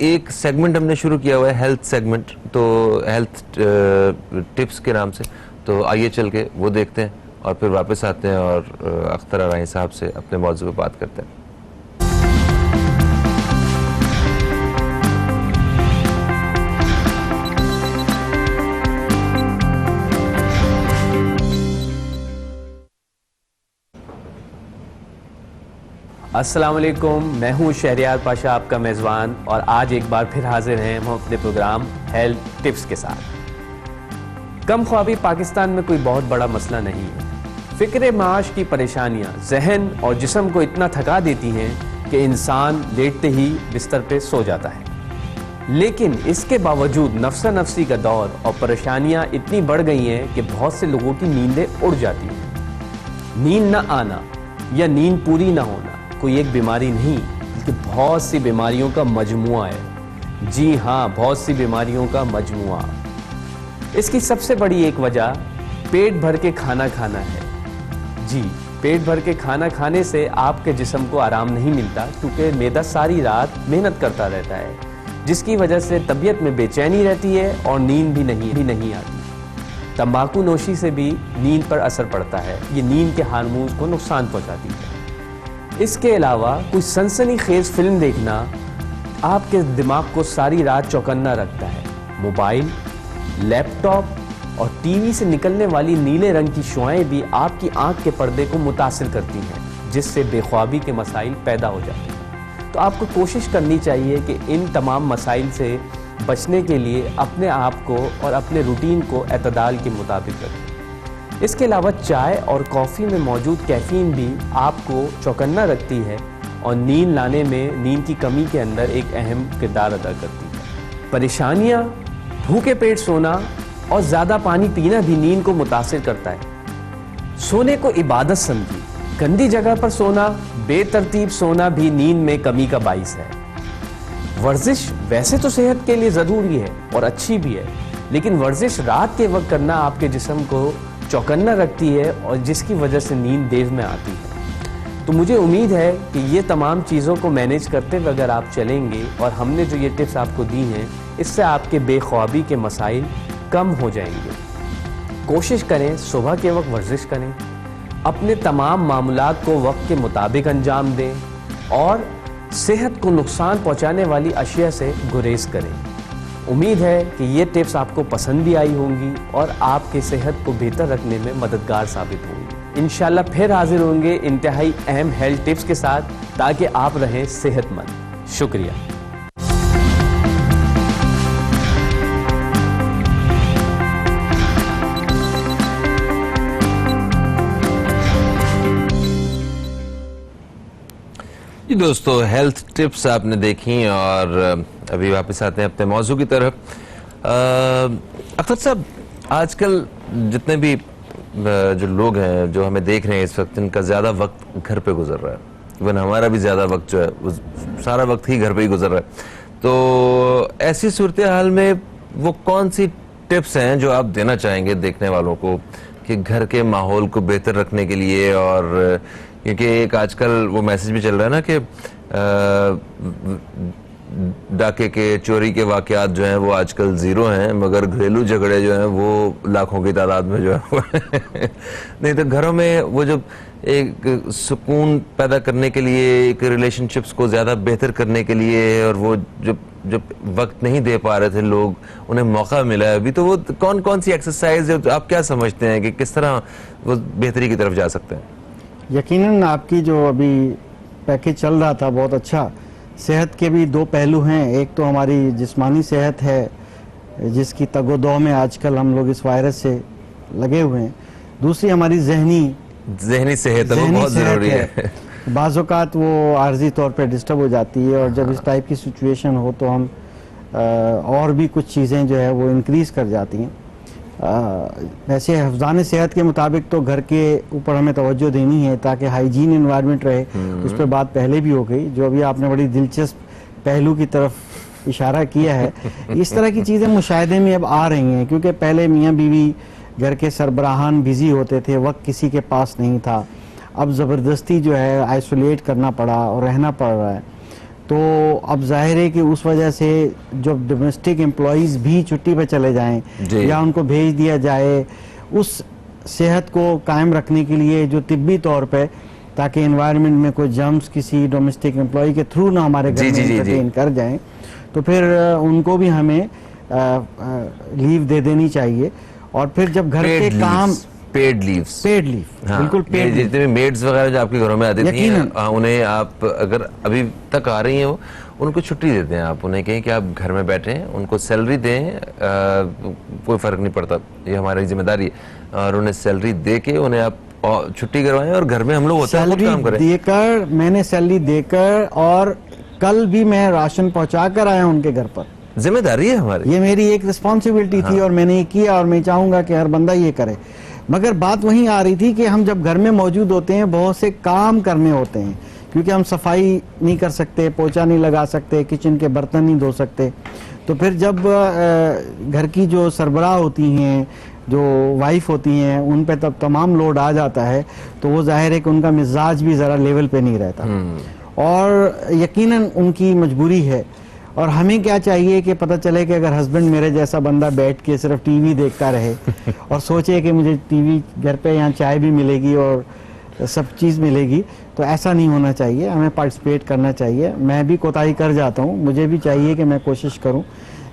एक सेगमेंट हमने शुरू किया हुआ है, हेल्थ सेगमेंट, तो हेल्थ टिप्स के नाम से, तो आइए चल के वो देखते हैं और फिर वापस आते हैं और अख्तर अराई साहब से अपने मौजू पर बात करते हैं। अस्सलाम वालेकुम, मैं हूं शहरियार पाशा, आपका मेज़बान, और आज एक बार फिर हाजिर हैं हम अपने प्रोग्राम हेल्थ टिप्स के साथ। कम ख्वाबी पाकिस्तान में कोई बहुत बड़ा मसला नहीं है। फ़िक्र माश की परेशानियां जहन और जिस्म को इतना थका देती हैं कि इंसान लेटते ही बिस्तर पे सो जाता है। लेकिन इसके बावजूद नफ्सा नफ्सी का दौर और परेशानियां इतनी बढ़ गई हैं कि बहुत से लोगों की नींदें उड़ जाती हैं। नींद न आना या नींद पूरी ना होना कोई एक बीमारी नहीं, बल्कि बहुत सी बीमारियों का मजमुआ है। जी हाँ, बहुत सी बीमारियों का मजमुआ। इसकी सबसे बड़ी एक वजह पेट भर के खाना खाना है। जी, पेट भर के खाना खाने से आपके जिस्म को आराम नहीं मिलता, क्योंकि मैदा सारी रात मेहनत करता रहता है, जिसकी वजह से तबीयत में बेचैनी रहती है और नींद भी नहीं आती। तंबाकू नोशी से भी नींद पर असर पड़ता है, ये नींद के हार्मोन्स को नुकसान पहुंचाती है। इसके अलावा कोई सनसनीखेज फिल्म देखना आपके दिमाग को सारी रात चौकन्ना रखता है। मोबाइल, लैपटॉप और टीवी से निकलने वाली नीले रंग की शुआएं भी आपकी आंख के पर्दे को मुतासिर करती हैं, जिससे बेख्वाबी के मसाइल पैदा हो जाते हैं। तो आपको कोशिश करनी चाहिए कि इन तमाम मसाइल से बचने के लिए अपने आप को और अपने रूटीन को एतदाल के मुताबिक रखें। इसके अलावा चाय और कॉफ़ी में मौजूद कैफ़ीन भी आपको चौकन्ना रखती है और नींद लाने में नींद की कमी के अंदर एक अहम किरदार अदा करती है। परेशानियाँ, भूखे पेट सोना और ज़्यादा पानी पीना भी नींद को मुतासिर करता है। सोने को इबादत समझिए। गंदी जगह पर सोना, बेतरतीब सोना भी नींद में कमी का बाइस है। वर्जिश वैसे तो सेहत के लिए ज़रूरी है और अच्छी भी है, लेकिन वर्जिश रात के वक्त करना आपके जिस्म को चौकन्ना रखती है और जिसकी वजह से नींद देर में आती है। तो मुझे उम्मीद है कि ये तमाम चीज़ों को मैनेज करते हुए अगर आप चलेंगे और हमने जो ये टिप्स आपको दी हैं, इससे आपके बेख्वाबी के मसाइल कम हो जाएंगे। कोशिश करें सुबह के वक्त वर्जिश करें, अपने तमाम मामलात को वक्त के मुताबिक अंजाम दें और सेहत को नुकसान पहुंचाने वाली अशिया से गुरेज करें। उम्मीद है कि ये टिप्स आपको पसंद भी आई होंगी और आपकी सेहत को बेहतर रखने में मददगार साबित होंगी। इंशाल्लाह फिर हाजिर होंगे इंतहाई अहम हेल्थ टिप्स के साथ, ताकि आप रहें सेहतमंद। शुक्रिया। जी दोस्तों, हेल्थ टिप्स आपने देखी और अभी वापस आते हैं अपने मौजू की तरफ। अख्तर साहब, आजकल जितने भी जो लोग हैं जो हमें देख रहे हैं इस वक्त, इनका ज़्यादा वक्त घर पे गुजर रहा है। इवन हमारा भी ज़्यादा वक्त जो है वो सारा वक्त ही घर पे ही गुजर रहा है। तो ऐसी सूरत हाल में वो कौन सी टिप्स हैं जो आप देना चाहेंगे देखने वालों को कि घर के माहौल को बेहतर रखने के लिए? और क्योंकि एक आजकल वो मैसेज भी चल रहा है ना कि डाके के, चोरी के वाकयात जो हैं वो आजकल ज़ीरो हैं, मगर घरेलू झगड़े जो हैं वो लाखों की तादाद में जो है नहीं तो घरों में वो जो एक सुकून पैदा करने के लिए, एक रिलेशनशिप्स को ज़्यादा बेहतर करने के लिए, और वो जब वक्त नहीं दे पा रहे थे लोग, उन्हें मौका मिला है अभी, तो वो कौन कौन सी एक्सरसाइज आप क्या समझते हैं कि किस तरह वो बेहतरी की तरफ जा सकते हैं? यकीनन आपकी जो अभी पैकेज चल रहा था बहुत अच्छा। सेहत के भी दो पहलू हैं, एक तो हमारी जिस्मानी सेहत है जिसकी तगोदो में आजकल हम लोग इस वायरस से लगे हुए हैं, दूसरी हमारी जहनी सेहत है, वो बहुत ज़रूरी है। बाज़ औक़ात वो आर्जी तौर पे डिस्टर्ब हो जाती है, और जब इस टाइप की सिचुएशन हो तो हम और भी कुछ चीज़ें जो है वो इंक्रीज़ कर जाती हैं। वैसे हिफ़्ज़ान सेहत के मुताबिक तो घर के ऊपर हमें तवज्जो देनी है ताकि हाइजीन इन्वायरमेंट रहे। उस पर बात पहले भी हो गई, जो अभी आपने बड़ी दिलचस्प पहलू की तरफ इशारा किया है। इस तरह की चीज़ें मुशाहिदे में अब आ रही हैं, क्योंकि पहले मियाँ बीवी घर के सरबराहान बिजी होते थे, वक्त किसी के पास नहीं था। अब ज़बरदस्ती जो है आइसोलेट करना पड़ा और रहना पड़ रहा है। तो अब जाहिर है कि उस वजह से जो डोमेस्टिक एम्प्लॉइज़ भी छुट्टी पे चले जाएं या उनको भेज दिया जाए, उस सेहत को कायम रखने के लिए जो तिब्बी तौर पे, ताकि एनवायरनमेंट में कोई जर्म्स किसी डोमेस्टिक एम्प्लॉय के थ्रू ना हमारे घर में एंटरटेन कर जाएं, तो फिर उनको भी हमें लीव दे देनी चाहिए। और फिर जब घर के काम, पेड लीव, बिल्कुल पेड, जितने मेड्स वगैरह जो आपके घरों में आती थी, उन्हें आप अगर अभी तक आ रही हैं वो, उनको छुट्टी देते हैं। आप उन्हें कहें कि आप घर में बैठें, उनको सैलरी दें, कोई फ़र्क नहीं पड़ता, ये हमारी जिम्मेदारी है, और उन्हें सैलरी दे के उन्हें आप छुट्टी करवाएं और घर में हम लोग होते हैं खुद काम करें। देकर, मैंने सैलरी देकर, और कल भी मैं राशन पहुंचा कर आया उनके घर पर। जिम्मेदारी है हमारी, ये मेरी एक रिस्पॉन्सिबिलिटी थी और मैंने ये किया, और मैं चाहूंगा कि हर बंदा ये करे। मगर बात वहीं आ रही थी कि हम जब घर में मौजूद होते हैं, बहुत से काम करने होते हैं, क्योंकि हम सफाई नहीं कर सकते, पोछा नहीं लगा सकते, किचन के बर्तन नहीं धो सकते। तो फिर जब घर की जो सरबराह होती हैं, जो वाइफ होती हैं, उन पे तब तमाम लोड आ जाता है, तो वो जाहिर है कि उनका मिजाज भी ज़रा लेवल पे नहीं रहता, और यकीनन उनकी मजबूरी है। और हमें क्या चाहिए कि पता चले कि अगर हस्बैंड मेरे जैसा बंदा बैठ के सिर्फ टीवी देखता रहे और सोचे कि मुझे टीवी घर पे यहाँ चाय भी मिलेगी और सब चीज़ मिलेगी, तो ऐसा नहीं होना चाहिए। हमें पार्टिसिपेट करना चाहिए। मैं भी कोताही कर जाता हूँ, मुझे भी चाहिए कि मैं कोशिश करूँ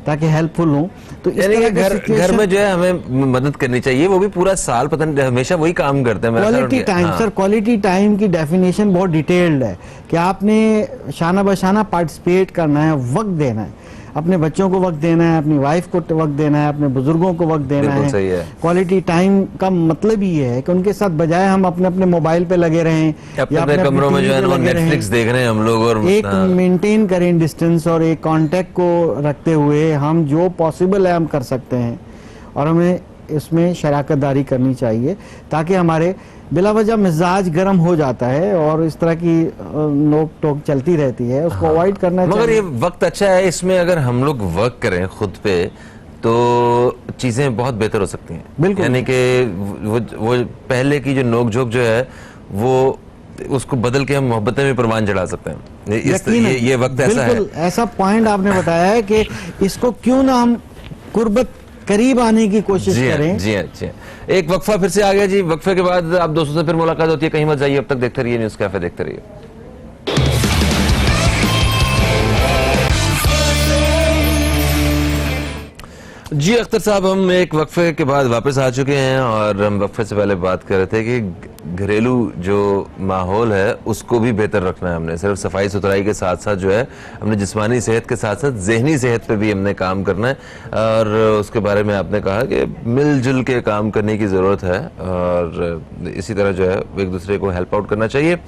ताकि हेल्पफुल हूँ। तो इस तरह घर में जो है हमें मदद करनी चाहिए, वो भी पूरा साल पता नहीं हमेशा वही काम करते हैं। Quality time, sir quality time की डेफिनेशन बहुत डिटेल्ड है कि आपने शाना बशाना पार्टिसिपेट करना है, वक्त देना है। अपने बच्चों को वक्त देना है, अपनी वाइफ को वक्त देना है, अपने बुजुर्गों को वक्त देना बिल्कुल सही है। क्वालिटी टाइम का मतलब ही है कि उनके साथ बजाय हम अपने अपने मोबाइल पे लगे रहें या अपने कमरों में जो है ना नेटफ्लिक्स देख रहे हैं हम लोग, और एक मेंटेन करें डिस्टेंस और एक कांटेक्ट को रखते हुए हम जो पॉसिबल है हम कर सकते हैं, और हमें इसमें शराकतदारी करनी चाहिए ताकि हमारे बिला वजह मिजाज गर्म हो जाता है और इस तरह की नोक टोक चलती रहती है, उसको अवॉइड करना चाहिए। मगर ये वक्त अच्छा है, इसमें अगर हम लोग वर्क करें खुद पे तो चीजें बहुत बेहतर हो सकती हैं। बिल्कुल। यानी कि वो पहले की जो नोक झोंक जो है वो उसको बदल के हम मोहब्बतें भी परवान चढ़ा सकते हैं। ये वक्त ऐसा है। बिल्कुल ऐसा पॉइंट आपने बताया है कि इसको क्यों ना हम कुर्बत करीब आने की कोशिश करें। जी हाँ। एक वक्फा फिर से आ गया जी, वक्फे के बाद आप दोस्तों से फिर मुलाकात होती है, कहीं मत जाइए, अब तक देखते रहिए न्यूज़ कैफे, देखते रहिए। जी अख्तर साहब, हम एक वक्फे के बाद वापस आ चुके हैं और हम वक्फे से पहले बात कर रहे थे कि घरेलू जो माहौल है उसको भी बेहतर रखना है हमने। सिर्फ सफाई सुथराई के साथ साथ जो है हमने जिस्मानी सेहत के साथ साथ जहनी सेहत पे भी हमने काम करना है, और उसके बारे में आपने कहा कि मिलजुल के काम करने की ज़रूरत है और इसी तरह जो है एक दूसरे को हेल्प आउट करना चाहिए।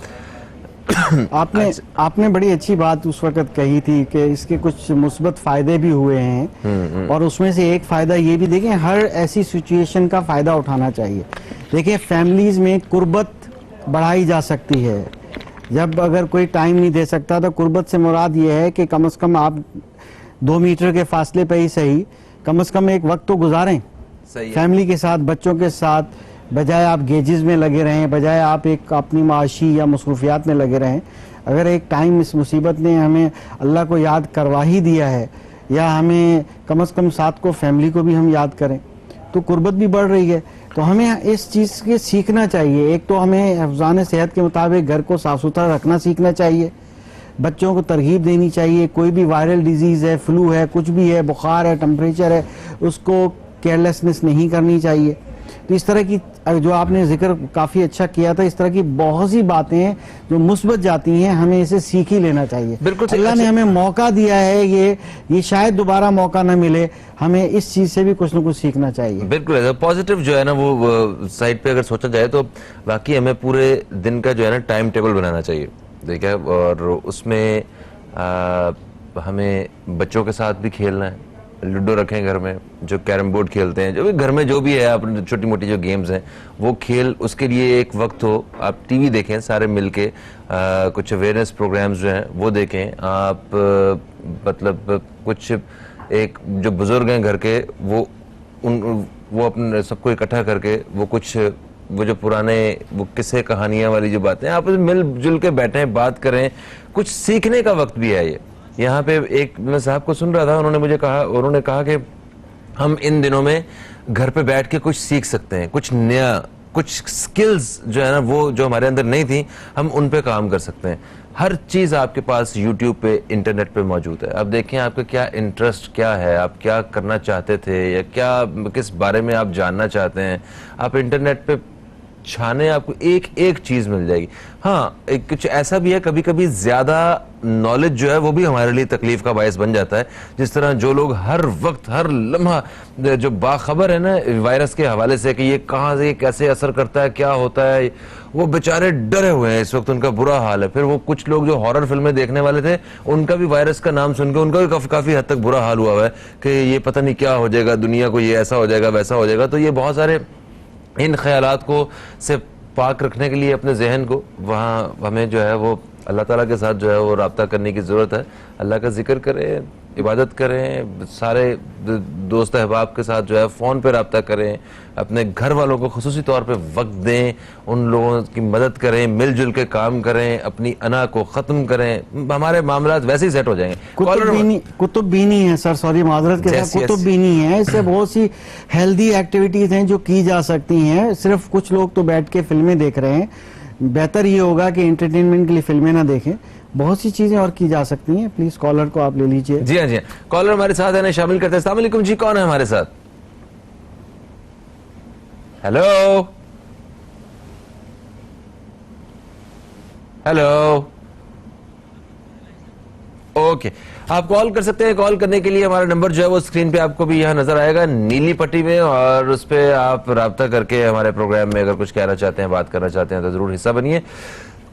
आपने बड़ी अच्छी बात उस वक्त कही थी कि इसके कुछ मुस्बत फायदे भी हुए हैं और उसमें से एक फायदा ये भी देखें, हर ऐसी सिचुएशन का फायदा उठाना चाहिए। देखिए फैमिलीज में कुर्बत बढ़ाई जा सकती है। जब अगर कोई टाइम नहीं दे सकता तो कुर्बत से मुराद ये है कि कम से कम आप 2 मीटर के फासले पे ही सही कम से कम एक वक्त तो गुजारें फैमिली के साथ, बच्चों के साथ, बजाय आप गेजेस में लगे रहें, बजाय आप एक अपनी माशी या मसरूफियात में लगे रहें। अगर एक टाइम इस मुसीबत ने हमें अल्लाह को याद करवा ही दिया है, या हमें कम से कम साथ को फैमिली को भी हम याद करें, तो कुर्बत भी बढ़ रही है। तो हमें इस चीज़ के सीखना चाहिए। एक तो हमें हिफ्ज़ान सेहत के मुताबिक घर को साफ़ सुथरा रखना सीखना चाहिए, बच्चों को तरगीब देनी चाहिए। कोई भी वायरल डिजीज़ है, फ्लू है, कुछ भी है, बुखार है, टेम्परेचर है, उसको केयरलेसनेस नहीं करनी चाहिए। तो इस तरह की जो आपने जिक्र काफ़ी अच्छा किया था, इस तरह की बहुत सी बातें जो मुस्बत जाती हैं, हमें इसे सीख ही लेना चाहिए। बिल्कुल अल्लाह ने हमें मौका दिया है, ये शायद दोबारा मौका ना मिले, हमें इस चीज़ से भी कुछ ना कुछ सीखना चाहिए। बिल्कुल पॉजिटिव जो है ना वो साइड पे अगर सोचा जाए तो बाकी हमें पूरे दिन का जो है ना टाइम टेबल बनाना चाहिए, ठीक है, और उसमें हमें बच्चों के साथ भी खेलना है। लूडो रखें घर में, जो कैरम बोर्ड खेलते हैं, जो भी घर में जो भी है अपनी छोटी मोटी जो गेम्स हैं वो खेल, उसके लिए एक वक्त हो। आप टीवी देखें सारे मिलके, कुछ अवेयरनेस प्रोग्राम्स जो हैं वो देखें आप, मतलब कुछ एक जो बुजुर्ग हैं घर के वो अपने सबको इकट्ठा करके वो जो पुराने वो किस्से कहानियां वाली जो बातें, आप मिलजुल के बैठें, बात करें, कुछ सीखने का वक्त भी है ये। यहाँ पे एक मैं साहब को सुन रहा था, उन्होंने कहा कि हम इन दिनों में घर पे बैठ के कुछ सीख सकते हैं, कुछ नया, कुछ स्किल्स जो है ना वो जो हमारे अंदर नहीं थी, हम उन पे काम कर सकते हैं। हर चीज़ आपके पास यूट्यूब पे, इंटरनेट पे मौजूद है। अब देखें आपका क्या इंटरेस्ट क्या है, आप क्या करना चाहते थे या किस बारे में आप जानना चाहते हैं, आप इंटरनेट पे छाने, आपको एक एक चीज मिल जाएगी। हाँ, एक कुछ ऐसा भी है, कभी कभी ज्यादा नॉलेज जो है वो भी हमारे लिए तकलीफ का बायस बन जाता है। जिस तरह जो लोग हर वक्त हर लम्हा जो बाखबर है ना वायरस के हवाले से कि ये कहाँ से कैसे असर करता है, क्या होता है, वो बेचारे डरे हुए हैं इस वक्त, उनका बुरा हाल है। फिर वो कुछ लोग जो हॉरर फिल्में देखने वाले थे, उनका भी वायरस का नाम सुनकर उनका भी काफी हद तक बुरा हाल हुआ है कि ये पता नहीं क्या हो जाएगा, दुनिया को ये ऐसा हो जाएगा, वैसा हो जाएगा। तो ये बहुत सारे इन ख्यालात को से पाक रखने के लिए अपने जहन को, वहाँ हमें जो है वो अल्लाह ताला के साथ जो है वो राब्ता करने की ज़रूरत है। अल्लाह का जिक्र करें, इबादत करें, सारे दोस्त अहबाब के साथ जो है फ़ोन पे राब्ता करें, अपने घर वालों को खुसूसी तौर पे वक्त दें, उन लोगों की मदद करें, मिलजुल के काम करें, अपनी अना को ख़त्म करें, हमारे मामलात वैसे ही सेट हो जाएंगे। कुतुब बीनी है सर, सॉरी माजरत के साथ, कुतुब बीनी है। इससे बहुत सी हेल्दी एक्टिविटीज़ हैं जो की जा सकती हैं। सिर्फ कुछ लोग तो बैठ के फिल्में देख रहे हैं, बेहतर ये होगा कि एंटरटेनमेंट के लिए फिल्में ना देखें, बहुत सी चीजें और की जा सकती हैं। प्लीज कॉलर को आप ले लीजिए। जी हाँ, कॉलर हमारे साथ है, शामिल करते हैं। अस्सलाम वालेकुम जी, कौन है हमारे साथ? हेलो हेलो ओके, आप कॉल कर सकते हैं। कॉल करने के लिए हमारा नंबर जो है वो स्क्रीन पे आपको भी यहाँ नजर आएगा नीली पट्टी में, और उस पर आप राब्ता करके हमारे प्रोग्राम में अगर कुछ कहना चाहते हैं, बात करना चाहते हैं तो जरूर हिस्सा बनिए।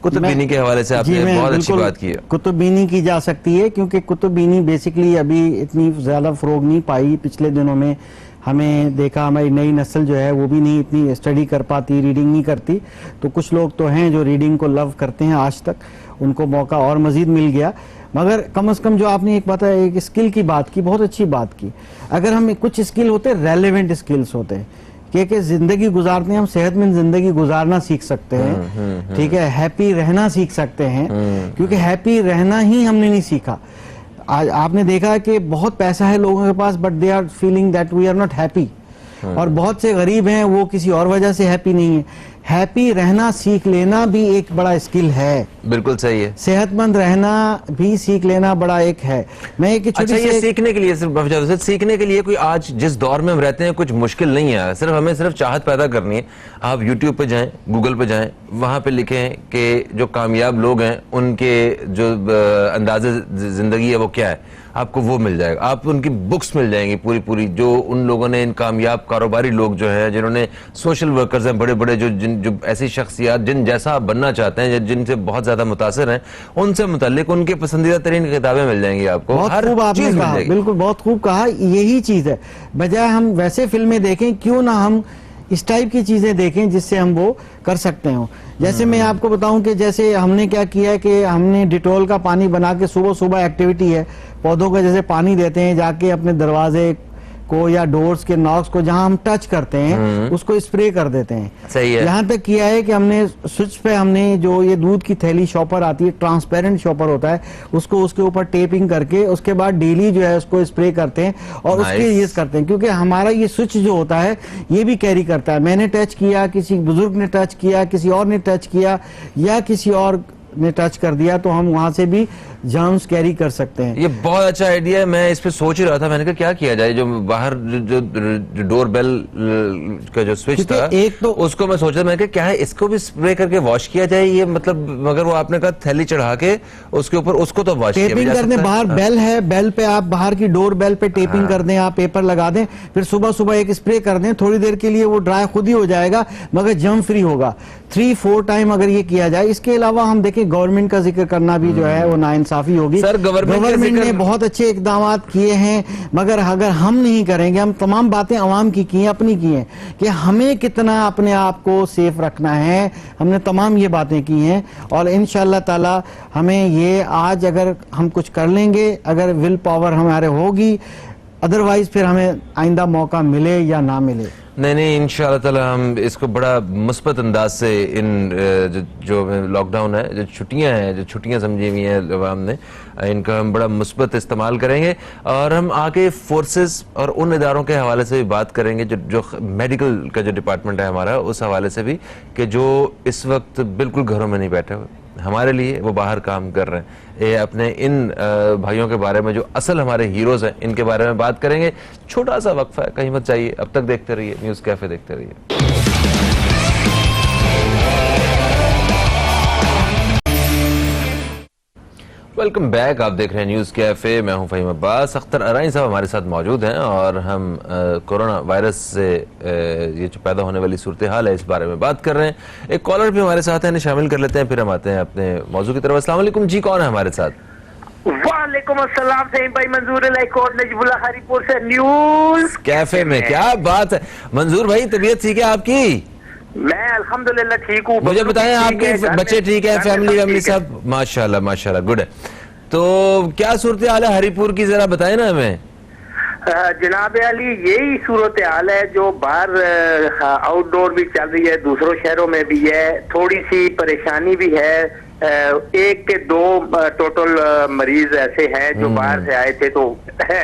कुतुबीनी के हवाले से आपने बहुत अच्छी बात की है। कुतुबीनी की जा सकती है, क्योंकि कुतुबीनी बेसिकली अभी इतनी ज्यादा फरोग नहीं पाई। पिछले दिनों में हमें देखा हमारी नई नस्ल जो है वो भी नहीं इतनी स्टडी कर पाती, रीडिंग नहीं करती। तो कुछ लोग तो हैं जो रीडिंग को लव करते हैं, आज तक उनको मौका और मजीद मिल गया। मगर कम से कम जो आपने एक स्किल की बात की, बहुत अच्छी बात की। अगर हम कुछ स्किल होते, रेलेवेंट स्किल्स होते हैं कि जिंदगी गुजारते हैं, हम सेहतमंद जिंदगी गुजारना सीख सकते हैं, ठीक है, हैप्पी रहना सीख सकते हैं, क्योंकि हैप्पी रहना ही हमने नहीं सीखा। आज आपने देखा कि बहुत पैसा है लोगों के पास, but they are feeling that we are not happy. और बहुत से गरीब हैं, वो किसी और वजह से हैप्पी नहीं है। हैप्पी रहना सीख लेना भी एक बड़ा स्किल है। बिल्कुल सही है। सेहतमंद रहना भी सीख लेना बड़ा एक है। मैं एक छोटी ये सीखने के लिए सिर्फ सीखने के लिए कोई आज जिस दौर में हम रहते हैं कुछ मुश्किल नहीं है, सिर्फ हमें सिर्फ चाहत पैदा करनी है। आप YouTube पे जाएं, गूगल पे जाएं, वहां पे लिखें कि जो कामयाब लोग हैं उनके जो अंदाज़े जिंदगी है वो क्या है, आपको वो मिल जाएगा। आप उनकी बुक्स मिल जाएंगी पूरी जो उन लोगों ने, इन कामयाब कारोबारी लोग जो हैं, जिन्होंने सोशल वर्कर्स हैं बड़े बड़े, जो ऐसी शख्सियात जिन जैसा आप बनना चाहते हैं, जिनसे बहुत ज्यादा मुतासिर हैं, उनसे मुताल्लिक उनके पसंदीदा तरीन किताबें मिल जाएंगी आपको। हर चीज मिल जाएगी। बिल्कुल, बहुत खूब कहा। यही चीज है, बजाय हम वैसे फिल्में देखें, क्यों ना हम इस टाइप की चीजें देखें जिससे हम वो कर सकते हो। जैसे मैं आपको बताऊं कि जैसे हमने क्या किया है कि हमने डिटॉल का पानी बना के सुबह सुबह एक्टिविटी है, पौधों का जैसे पानी देते हैं, जाके अपने दरवाजे को या डोर्स के नॉक्स को जहां हम टच करते हैं उसको स्प्रे कर देते हैं। सही है। यहाँ तक किया है कि हमने स्विच पे हमने जो ये दूध की थैली शॉपर आती है, ट्रांसपेरेंट शॉपर होता है, उसको उसके ऊपर टेपिंग करके उसके बाद डेली जो है उसको स्प्रे करते हैं और उसके यूज करते हैं, क्योंकि हमारा ये स्विच जो होता है ये भी कैरी करता है। मैंने टच किया, किसी बुजुर्ग ने टच किया, किसी और ने टच किया या किसी और ने टच कर दिया, तो हम वहां से भी जर्म्स कैरी कर सकते हैं। ये बहुत अच्छा आइडिया है। मैं इस पे सोच ही रहा था, मैंने कहा क्या किया जाए। जो बाहर जो डोर बेल का जो स्विच था, एक तो उसको मैं सोच रहा था, मैंने कहा क्या है इसको भी स्प्रे करके वॉश किया जाए। ये मतलब मगर वो आपने कहा थैली चढ़ा के उसके ऊपर उसको तो वॉश टेपिंग करने, बाहर बेल है, बेल पे आप बाहर की डोर बेल पे टेपिंग कर दें, आप पेपर लगा दें, फिर सुबह सुबह एक स्प्रे कर दें, थोड़ी देर के लिए वो ड्राई खुद ही हो जाएगा, मगर जर्म फ्री होगा। 3-4 टाइम अगर ये किया जाए। इसके अलावा हम देखें, गवर्नमेंट का जिक्र करना भी जो है वो नाइंसाफी होगी। सर, गवर्नमेंट ने बहुत अच्छे इकदाम किए हैं, मगर अगर हम नहीं करेंगे, हम तमाम बातें अवाम की हैं, अपनी की हैं कि हमें कितना अपने आप को सेफ रखना है, हमने तमाम ये बातें की हैं। और इंशाअल्लाह ताला हमें ये आज अगर हम कुछ कर लेंगे, अगर विल पावर हमारे होगी, अदरवाइज फिर हमें आइंदा मौका मिले या ना मिले। नहीं, इंशाअल्लाह ताला हम इसको बड़ा मुस्बत अंदाज से इन जो लॉकडाउन है, जो छुट्टियां हैं, जो छुट्टियां समझी हुई हैं अवाम ने, इनका हम बड़ा मुस्बत इस्तेमाल करेंगे। और हम आगे फोर्सेस और उन इदारों के हवाले से भी बात करेंगे, जो मेडिकल का जो डिपार्टमेंट है हमारा, उस हवाले से भी, कि जो इस वक्त बिल्कुल घरों में नहीं बैठे हुए, हमारे लिए वो बाहर काम कर रहे हैं। ये अपने इन भाइयों के बारे में जो असल हमारे हीरोज हैं, इनके बारे में बात करेंगे। छोटा सा वक्फा है, कहीं मत जाइए, अब तक देखते रहिए न्यूज़ कैफे, देखते रहिए। वेलकम बैक, आप देख रहे हैं न्यूज़ कैफे, मैं हूं फ़हीम अब्बास। अख्तर अराइन साहब हमारे साथ मौजूद हैं और हम कोरोना वायरस से ये जो पैदा होने वाली सूरत हाल है, इस बारे में बात कर रहे हैं। एक कॉलर भी हमारे साथ है, इन्हें शामिल कर लेते हैं, फिर हम आते हैं अपने मौजू की तरफ। अस्सलाम वालेकुम जी, कौन है हमारे साथ? वालेकुम अस्सलाम, फ़हीम भाई, मंजूर लाइकोट नजबुल्लाह हरीपुर से न्यूज़ कैफे में। क्या बात है मंजूर भाई, तबीयत ठीक है आपकी? मैं अल्हम्दुलिल्लाह ठीक हूँ। मुझे बताएं, आपके बच्चे ठीक है, फैमिली सब? माशाल्लाह माशाल्लाह, गुड है। तो क्या सूरत हाल है हरीपुर की, जरा बताएं ना हमें। जनाब अली, यही सूरत हाल है जो बाहर आउटडोर भी चल रही है, दूसरों शहरों में भी है। थोड़ी सी परेशानी भी है, 1 के 2 टोटल मरीज ऐसे हैं जो बाहर से आए थे, तो है,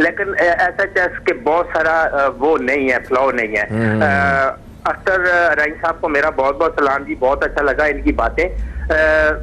लेकिन ऐसा चेस के बहुत सारा वो नहीं है, फ्लो नहीं है। अख्तर राइन साहब को मेरा बहुत बहुत सलाम जी, बहुत अच्छा लगा इनकी बातें।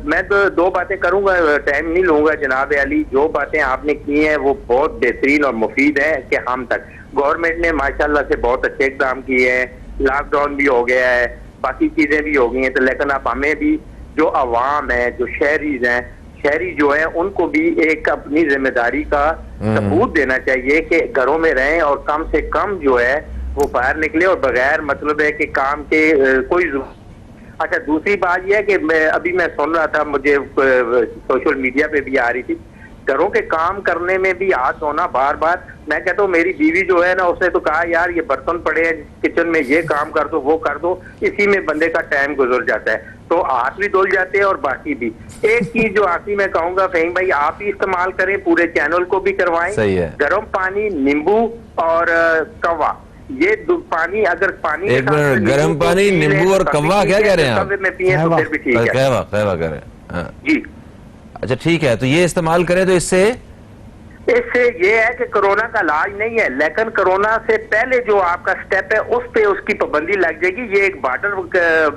मैं तो 2 बातें करूंगा, टाइम नहीं लूंगा जनाब अली। जो बातें आपने की हैं वो बहुत बेहतरीन और मुफीद है कि हम तक गवर्नमेंट ने माशाल्लाह से बहुत अच्छे इक़दाम किए हैं। लॉकडाउन भी हो गया है, बाकी चीजें भी हो गई हैं, तो लेकिन अब हमें भी, जो अवाम है, जो शहरीज हैं, शहरी जो है उनको भी एक अपनी जिम्मेदारी का सबूत देना चाहिए कि घरों में रहें और कम से कम जो है वो बाहर निकले और बगैर मतलब है कि काम के कोई। अच्छा, दूसरी बात यह है कि मैं सुन रहा था, मुझे सोशल मीडिया पे भी आ रही थी, घरों के काम करने में भी हाथ धोना बार बार। मैं कहता हूँ मेरी बीवी जो है ना, उसने तो कहा यार ये बर्तन पड़े हैं किचन में, ये काम कर दो वो कर दो, इसी में बंदे का टाइम गुजर जाता है, तो हाथ भी धुल जाते हैं और बाकी भी। एक चीज जो आखिरी मैं कहूंगा फहीम भाई, आप ही इस्तेमाल करें, पूरे चैनल को भी करवाएं, गर्म पानी, नींबू और कवा, ये पानी, अगर पानी एक मिनट, गर्म पानी, नींबू और कवा क्या कह रहे हैं आप? में पिए तो फिर भी ठीक है। कहवा कह रहे हैं जी। अच्छा ठीक है, तो ये इस्तेमाल करें तो इससे ये है कि कोरोना का इलाज नहीं है, लेकिन कोरोना से पहले जो आपका स्टेप है उस पे उसकी पाबंदी लग जाएगी। ये एक बॉर्डर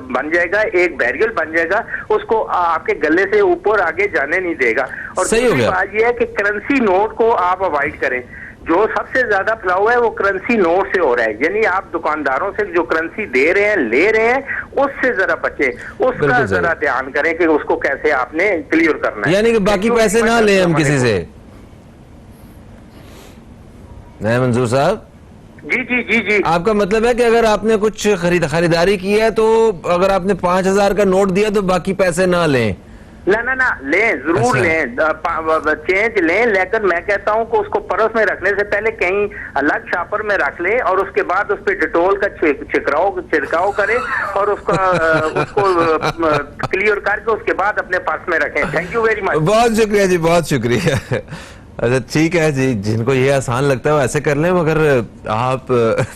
बन जाएगा, एक बैरियर बन जाएगा, उसको आपके गले से ऊपर आगे जाने नहीं देगा। और दूसरी बात ये है कि करेंसी नोट को आप अवॉइड करें। जो सबसे ज्यादा फैलाव है वो करेंसी नोट से हो रहा है, यानी आप दुकानदारों से जो करेंसी दे रहे हैं, ले रहे हैं, उससे जरा बचे, उसका जरा ध्यान करें कि उसको कैसे आपने क्लियर करना है। यानी कि बाकी पैसे ना ले हम किसी से। नहीं मंजूर साहब? जी जी जी जी। आपका मतलब है कि अगर आपने कुछ खरीदारी की है तो अगर आपने 5,000 का नोट दिया तो बाकी पैसे ना लें? ना लें, जरूर लें, चेंज लें, लेकिन मैं कहता हूं कि उसको पर्स में रखने से पहले कहीं अलग शापर में रख लें और उसके बाद उस पर डिटोल का छिड़काव करें और उसको क्लियर करके उसके बाद अपने पास में रखें। Thank you very much. बहुत शुक्रिया जी, बहुत शुक्रिया। अच्छा ठीक है जी, जिनको ये आसान लगता है वो ऐसे कर लें, मगर आप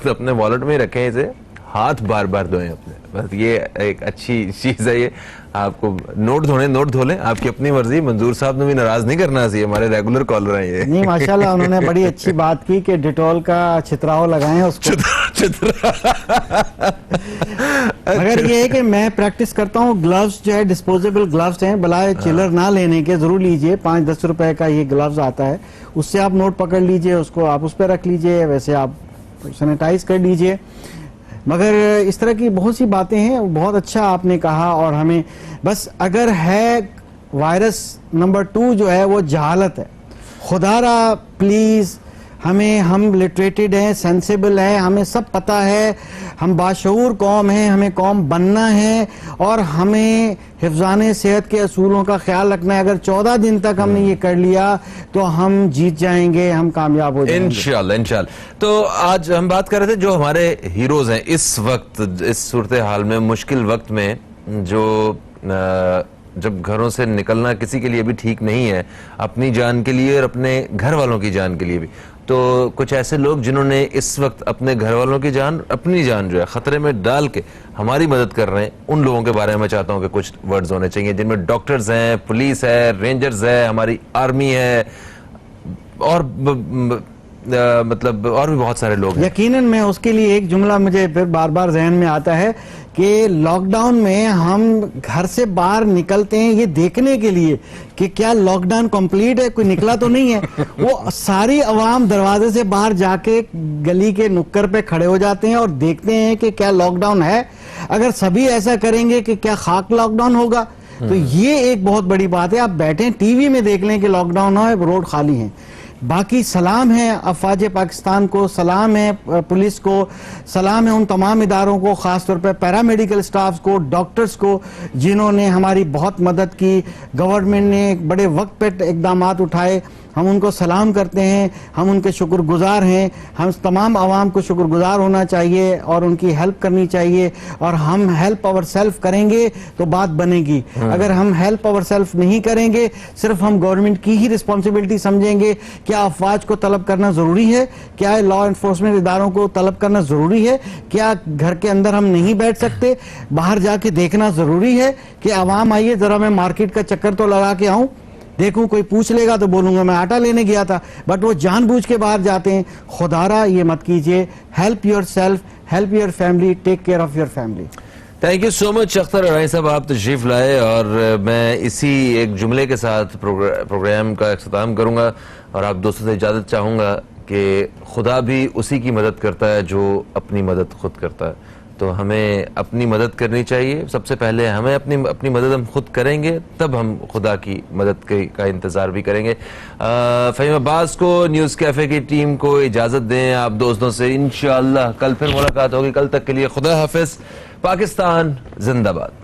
अपने वॉलेट में रखें इसे, हाथ बार बार धोएं अपने, बस ये एक अच्छी चीज है। ये आपको नोट धो लें, आपकी अपनी मर्जी। मंजूर साहब ने भी नाराज नहीं करना चाहिए, हमारे रेगुलर कॉलर हैं ये। नहीं माशाल्लाह, उन्होंने बड़ी अच्छी बात की कि डिटॉल का छितराव लगाएं उसको। मगर ये है कि मैं प्रैक्टिस करता हूँ, ग्लव्स जो है डिस्पोजेबल ग्लव्स हैं, बलाए चिलर ना लेने के जरूर लीजिए। 5-10 रुपए का ये ग्लव्स आता है, उससे आप नोट पकड़ लीजिए, उसको आप उस पर रख लीजिए, वैसे आप सैनिटाइज कर लीजिए। मगर इस तरह की बहुत सी बातें हैं, बहुत अच्छा आपने कहा। और हमें बस अगर है वायरस नंबर 2 जो है वो जहालत है। खुदारा प्लीज, हम लिटरेटेड हैं, सेंसिबल हैं, हमें सब पता है, हम बाशऊर कौम हैं, हमें कौम बनना है और हमें हिफ्ज़ाने सेहत के असूलों का ख्याल रखना है। अगर 14 दिन तक हमने ये कर लिया तो हम जीत जाएंगे, हम कामयाब हो जाएंगे इंशाल्लाह। तो आज हम बात कर रहे थे जो हमारे हीरोज हैं इस वक्त, इस सूरत हाल में, मुश्किल वक्त में, जो जब घरों से निकलना किसी के लिए भी ठीक नहीं है, अपनी जान के लिए और अपने घर वालों की जान के लिए भी। तो कुछ ऐसे लोग जिन्होंने इस वक्त अपने घर वालों की जान, अपनी जान जो है खतरे में डाल के हमारी मदद कर रहे हैं, उन लोगों के बारे में मैं चाहता हूं कि कुछ वर्ड्स होने चाहिए, जिनमें डॉक्टर्स हैं, पुलिस है, रेंजर्स है, हमारी आर्मी है और मतलब और भी बहुत सारे लोग हैं। यकीनन मैं उसके लिए एक जुमला मुझे फिर बार बार जहन में आता है कि लॉकडाउन में हम घर से बाहर निकलते हैं ये देखने के लिए कि क्या लॉकडाउन कंप्लीट है, कोई निकला तो नहीं है। वो सारी अवाम दरवाजे से बाहर जाके गली के नुक्कर पे खड़े हो जाते हैं और देखते हैं कि क्या लॉकडाउन है। अगर सभी ऐसा करेंगे कि क्या खाक लॉकडाउन होगा, तो ये एक बहुत बड़ी बात है। आप बैठे टीवी में देख लें कि लॉकडाउन है, रोड खाली है। बाकी सलाम है अफवाज पाकिस्तान को, सलाम है पुलिस को, सलाम है उन तमाम इदारों को, खासतौर पर पैरामेडिकल स्टाफ को, डॉक्टर्स को, जिन्होंने हमारी बहुत मदद की। गवर्नमेंट ने बड़े वक्त पर इकदाम उठाए, हम उनको सलाम करते हैं, हम उनके शुक्रगुजार हैं। हम तमाम आवाम को शुक्रगुजार होना चाहिए और उनकी हेल्प करनी चाहिए। और हम हेल्प अवर सेल्फ करेंगे तो बात बनेगी। अगर हम हेल्प अवर सेल्फ नहीं करेंगे, सिर्फ हम गवर्नमेंट की ही रिस्पॉन्सिबिलिटी समझेंगे, क्या अफवाज को तलब करना जरूरी है, क्या लॉ एनफोर्समेंट इदारों को तलब करना जरूरी है, क्या घर के अंदर हम नहीं बैठ सकते, बाहर जाके देखना जरूरी है कि आवाम आइए जरा मैं मार्केट का चक्कर तो लगा के आऊं, देखूं, कोई पूछ लेगा तो बोलूंगा मैं आटा लेने गया था। बट वो जानबूझ के बाहर जाते हैं। खुदारा ये मत कीजिए। Help yourself, help your family, take care of your family. Thank you so much Akhtar Arai sahab, आप तशरीफ लाए और मैं इसी एक जुमले के साथ प्रोग्राम का इख्तिताम करूंगा और आप दोस्तों से इजाजत चाहूंगा कि खुदा भी उसी की मदद करता है जो अपनी मदद खुद करता है। तो हमें अपनी मदद करनी चाहिए। सबसे पहले हमें अपनी मदद हम खुद करेंगे, तब हम खुदा की मदद का इंतज़ार भी करेंगे। फ़हीम अब्बास को, न्यूज़ कैफ़े की टीम को इजाज़त दें आप दोस्तों से। इंशाअल्लाह कल फिर मुलाकात होगी। कल तक के लिए खुदा हाफिज़। पाकिस्तान जिंदाबाद।